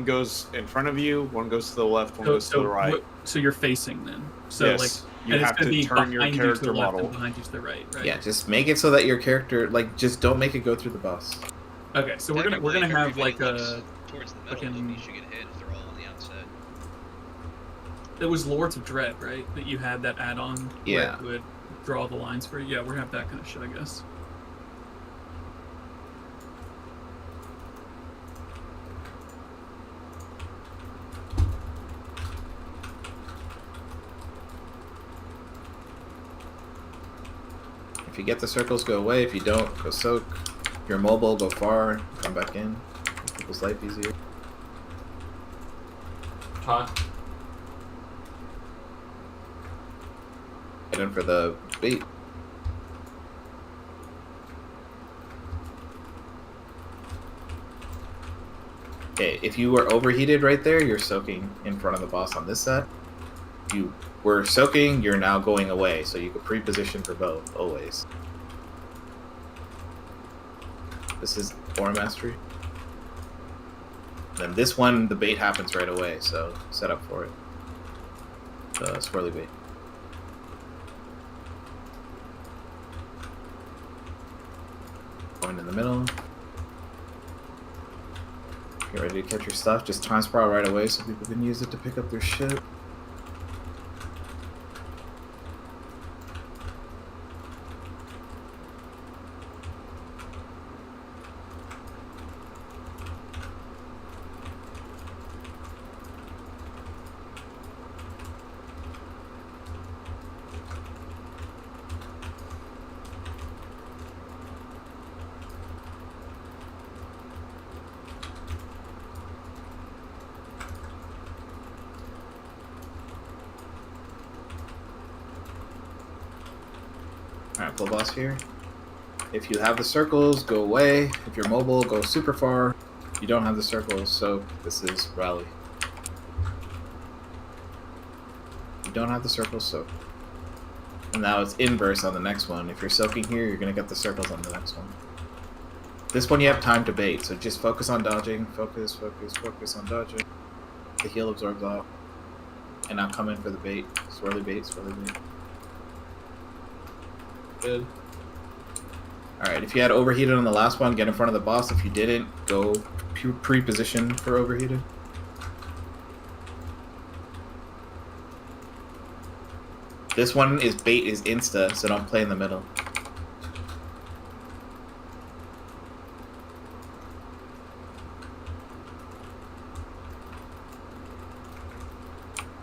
goes in front of you, one goes to the left, one goes to the right. So you're facing then. So Yes, like, you and have it's gonna to be turn your behind you to character the left model. and behind you to the right, right? Yeah, just make it so that your character, like, just don't make it go through the boss. Okay, so we're gonna Technically, have if like everybody a looks towards the middle, fucking- nobody should get hit if they're all on the outside. it was Lords of Dread, right? That you had that add-on where Yeah. it would draw the lines for you. Yeah, we're gonna have that kind of shit, I guess. If you get the circles, go away. If you don't, go soak. If you're mobile, go far. Come back in. Make people's life easier. Taunt. Get in for the bait. Okay, if you were overheated right there, you're soaking in front of the boss on this set. If you were soaking, you're now going away, so you could pre-position for both, always. This is Aura Mastery. Then this one, the bait happens right away, so set up for it. The swirly bait. Going in the middle. Get ready to catch your stuff. Just time spiral right away so people can use it to pick up their shit. Alright, full boss here. If you have the circles, go away. If you're mobile, go super far. If you don't have the circles, so this is rally. If you don't have the circles, soak. And now it's inverse on the next one. If you're soaking here, you're gonna get the circles on the next one. This one you have time to bait, so just focus on dodging. Focus on dodging. The heal absorbs off. And now come in for the bait. Swirly bait. Good. Alright, if you had overheated on the last one, get in front of the boss. If you didn't, go pre-position for overheated. This one is bait is insta, so don't play in the middle.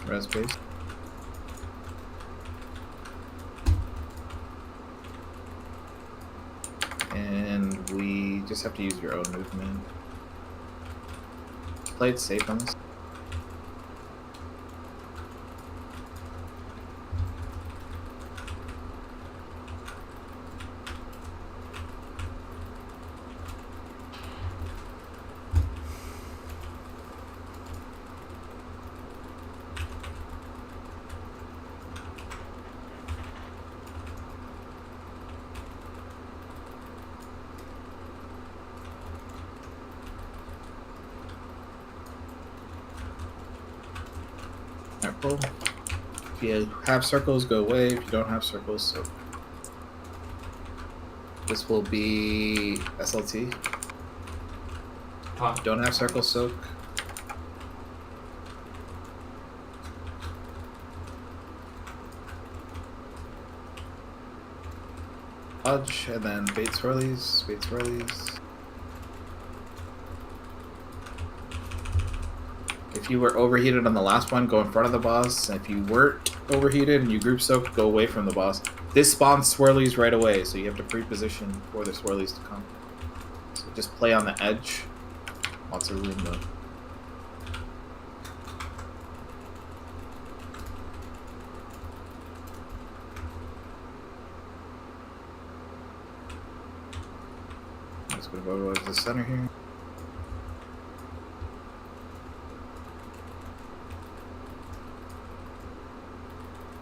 Res base. And we just have to use your own movement. Play it safe on this. Alright, if you have circles, go away. If you don't have circles, so this will be SLT. Don't have circles, soak. Dodge, and then bait swirlies, If you were overheated on the last one, go in front of the boss. And if you weren't overheated and you group soaked, go away from the boss. This spawns swirlies right away, so you have to pre-position for the swirlies to come. So just play on the edge. Lots of room though. I'm just gonna go to the center here.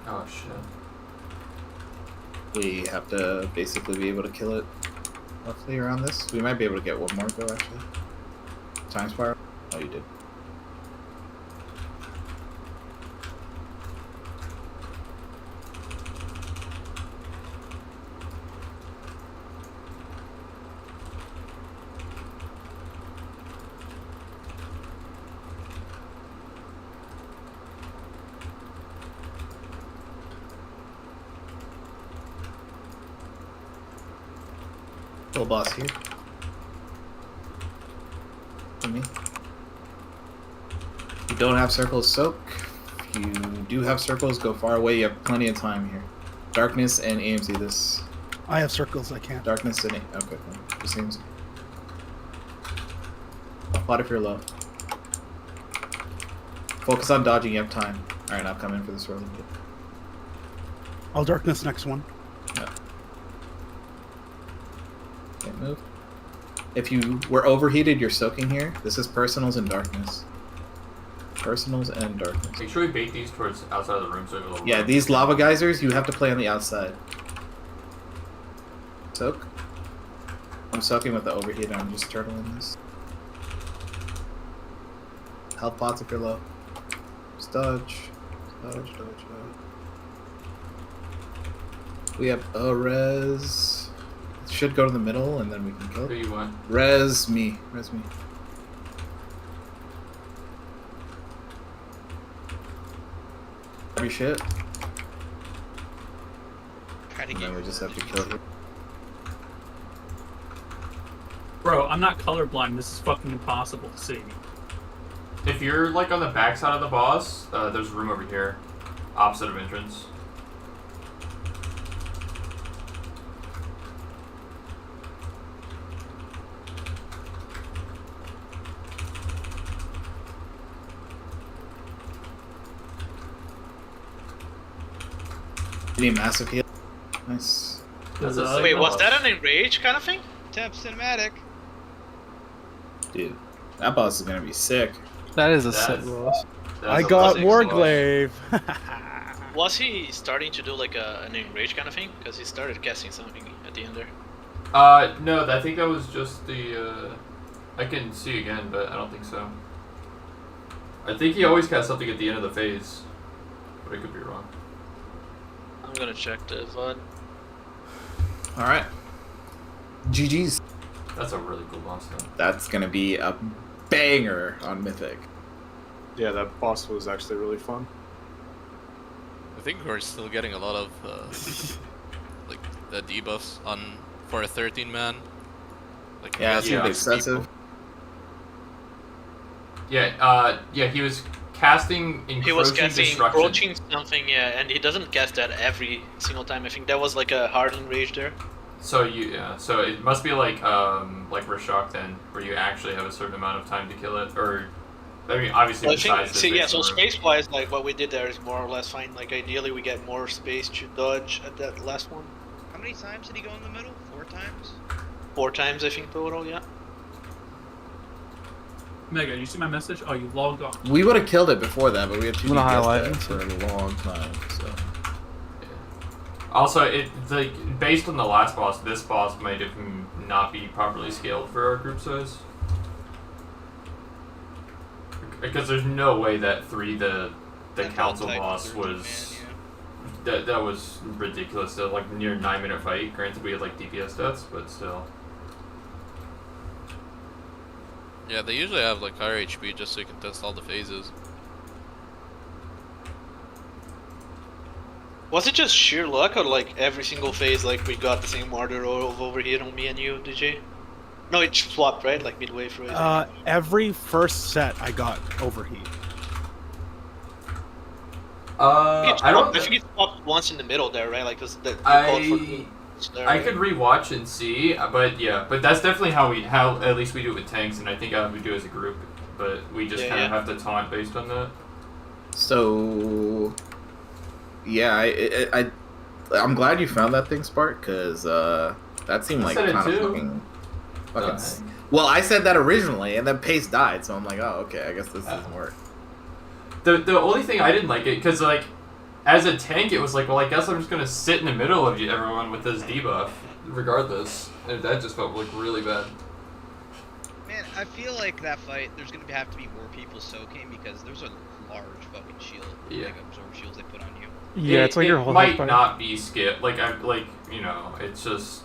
Oh shit. We have to basically be able to kill it roughly around this. We might be able to get one more go actually. Time spiral? Oh, you did. Full boss here. For me. If you don't have circles, soak. If you do have circles, go far away. You have plenty of time here. Darkness and AMC this. I have circles, I can't. Darkness and okay, fine. Just AMC. Plot if you're low. Focus on dodging, you have time. Alright, now come in for this rolling bit. I'll darkness next one. Yeah. Can't move. If you were overheated, you're soaking here. This is personals and darkness. Personals and darkness. Make sure we bait these towards outside of the room so we have a little Yeah, these lava geysers, you have to play on the outside. Soak. I'm soaking with the overheat, I'm just turtling this. Health pots if you're low. Just dodge. Dodge. We have a res. Should go to the middle and then we can kill Who it. you want? Res me. Every shit. And then we just have to kill it. Bro, I'm not colorblind. This is fucking impossible to see. If you're like on the back side of the boss, there's room over here, opposite of entrance. You need massive heal. Nice. That's a Wait, Wait, signal was that boss. an enrage kind of thing? Temp cinematic. Dude, that boss is gonna be sick. That is a That's- sick boss. That's I a got sick Warglaive. Was he starting to do like an enrage kind of thing? Because he started casting something at the end there. No, I think that was just the, I can see again, but I don't think so. I think he always casts something at the end of the phase, but I could be wrong. I'm gonna check the VOD. All right. GG's. That's a really cool boss though. That's gonna be a banger on Mythic. Yeah, that boss was actually really fun. I think we're still getting a lot of like the debuffs on for a 13-man. Like Yeah, it he seemed has excessive. Yeah, he was casting encroaching He was casting destruction. encroaching something, yeah, and he doesn't cast that every single time. I think that was like a hard enrage there. So so it must be like Rashok then, where you actually have a certain amount of time to kill it, or I mean obviously Well, I besides think, the yeah, so face room. space-wise, like what we did there is more or less fine. Like ideally, we get more space to dodge at that last one. How many times did he go in the middle? 4 times? 4 times, I think, total, yeah. Mega, you see my message? Oh, you logged off. We would have killed it before that, but we had two I'm gonna DPS highlight there it. for a long time. So Also, it's like based on the last boss, this boss might have not be properly scaled for our group size. Because there's no way that the That council type boss 13 was man, that was ridiculous. The like near 9-minute fight. Granted, we had like DPS deaths, but still. Yeah, they usually have like higher HP just so you can test all the phases. Was it just sheer luck, or like every single phase, like we got the same order of overheat on me and you, DJ? No, it swapped, right? Like midway through. I think. Every first set I got overheat. I think it swapped once in the middle there, right? Like this. I could rewatch and see, but that's definitely how at least we do it with tanks, and I think we do it as a group. But we just kind of have to taunt based on that. So, yeah, I'm glad you found that thing, Spark, because that seemed like said it kind of too. fucking. Well, I said that originally, and then Pace died, so I'm like, oh, okay, I guess this doesn't work. The only thing I didn't like it because like as a tank it was like, well, I guess I'm just gonna sit in the middle of everyone with this debuff regardless, and that just felt like really bad. Man, I feel like that fight, there's gonna have to be more people soaking because there's a large fucking shield, like absorb shields they put on you. Yeah, it's like your whole might health bar. not be skip. Like I'm like it's just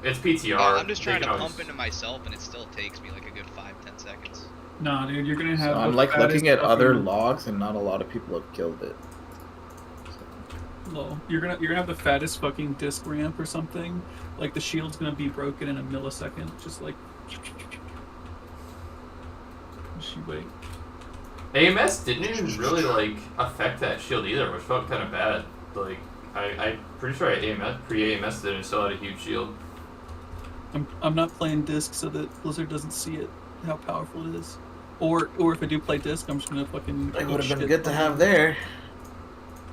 it's PTR. Yeah, I'm just trying They to can pump always- into myself, and it still takes me like a good 5-10 seconds. Nah, dude, you're gonna have. So I'm the like fattest looking at other fucking- logs, and not a lot of people have killed it. Lol. You're gonna have the fattest fucking disc ramp or something. Like the shield's gonna be broken in a millisecond. Just like. Just you wait. AMS didn't even really like affect that shield either, which felt kind of bad. Like I'm pretty sure pre-AMS did and still had a huge shield. I'm not playing disc so that Blizzard doesn't see it, how powerful it is. Or if I do play disc, I'm just gonna fucking. It would have been shit good to on have it. there.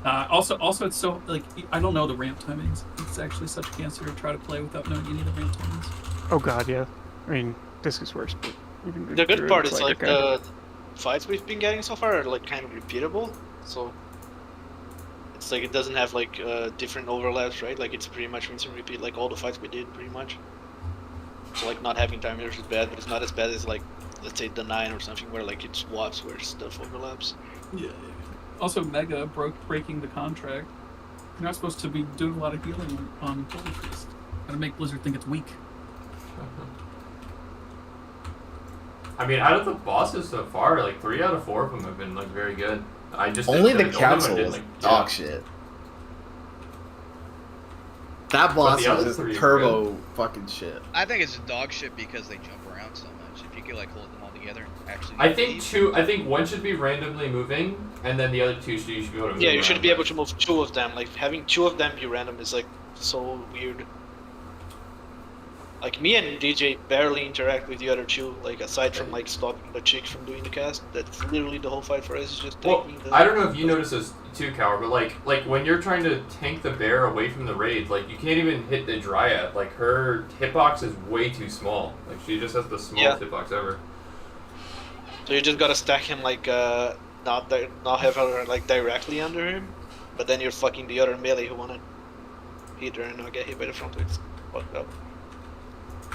Also, it's so like I don't know the ramp timings. It's actually such cancer to try to play without knowing any of the ramp timings. Oh god, yeah. I mean, disc is worse, but even The good through it, part it's is like okay. the fights we've been getting so far are like kind of repeatable, so it's like it doesn't have like different overlaps, right? Like it's pretty much rinse and repeat, like all the fights we did, pretty much. So like not having timers is bad, but it's not as bad as like let's say the 9 or something where like it swaps where stuff overlaps. Yeah. Also, Mega breaking the contract. You're not supposed to be doing a lot of healing on Holy Priest. Gotta make Blizzard think it's weak. I mean, out of the bosses so far, like 3 out of 4 of them have been like very good. I just Only the only one council did, was like, dog shit. That boss the other was three just were turbo fucking shit. I think it's dog shit because they jump around so much. If you could like hold them all together and actually. I think one should be randomly moving, and then the other two you should be able to move. Yeah, you should around. be able to move 2 of them. Like having 2 of them be random is like so weird. Like me and DJ barely interact with the other two. Like aside from like stopping the chick from doing the cast, that's literally the whole fight for us is just Well, taking the. I don't know if you notice this too, Cower, but like when you're trying to tank the bear away from the raid, like you can't even hit the Dryad. Like her hitbox is way too small. Like she just has the smallest hitbox ever. So you just gotta stack him like not have her like directly under him, but then you're fucking the other melee who wanna hit her and not get hit by the front wings. Fucked up.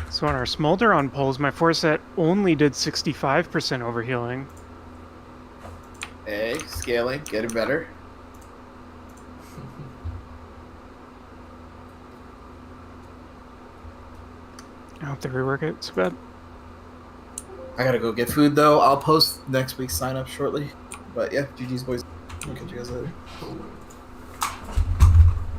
So on our Smolder on poles, my 4-set only did 65% overhealing. Hey, scaling, getting better. I hope they rework it. It's bad. I gotta go get food though. I'll post next week's sign up shortly. But yeah, GG's boys. I'll catch you guys later.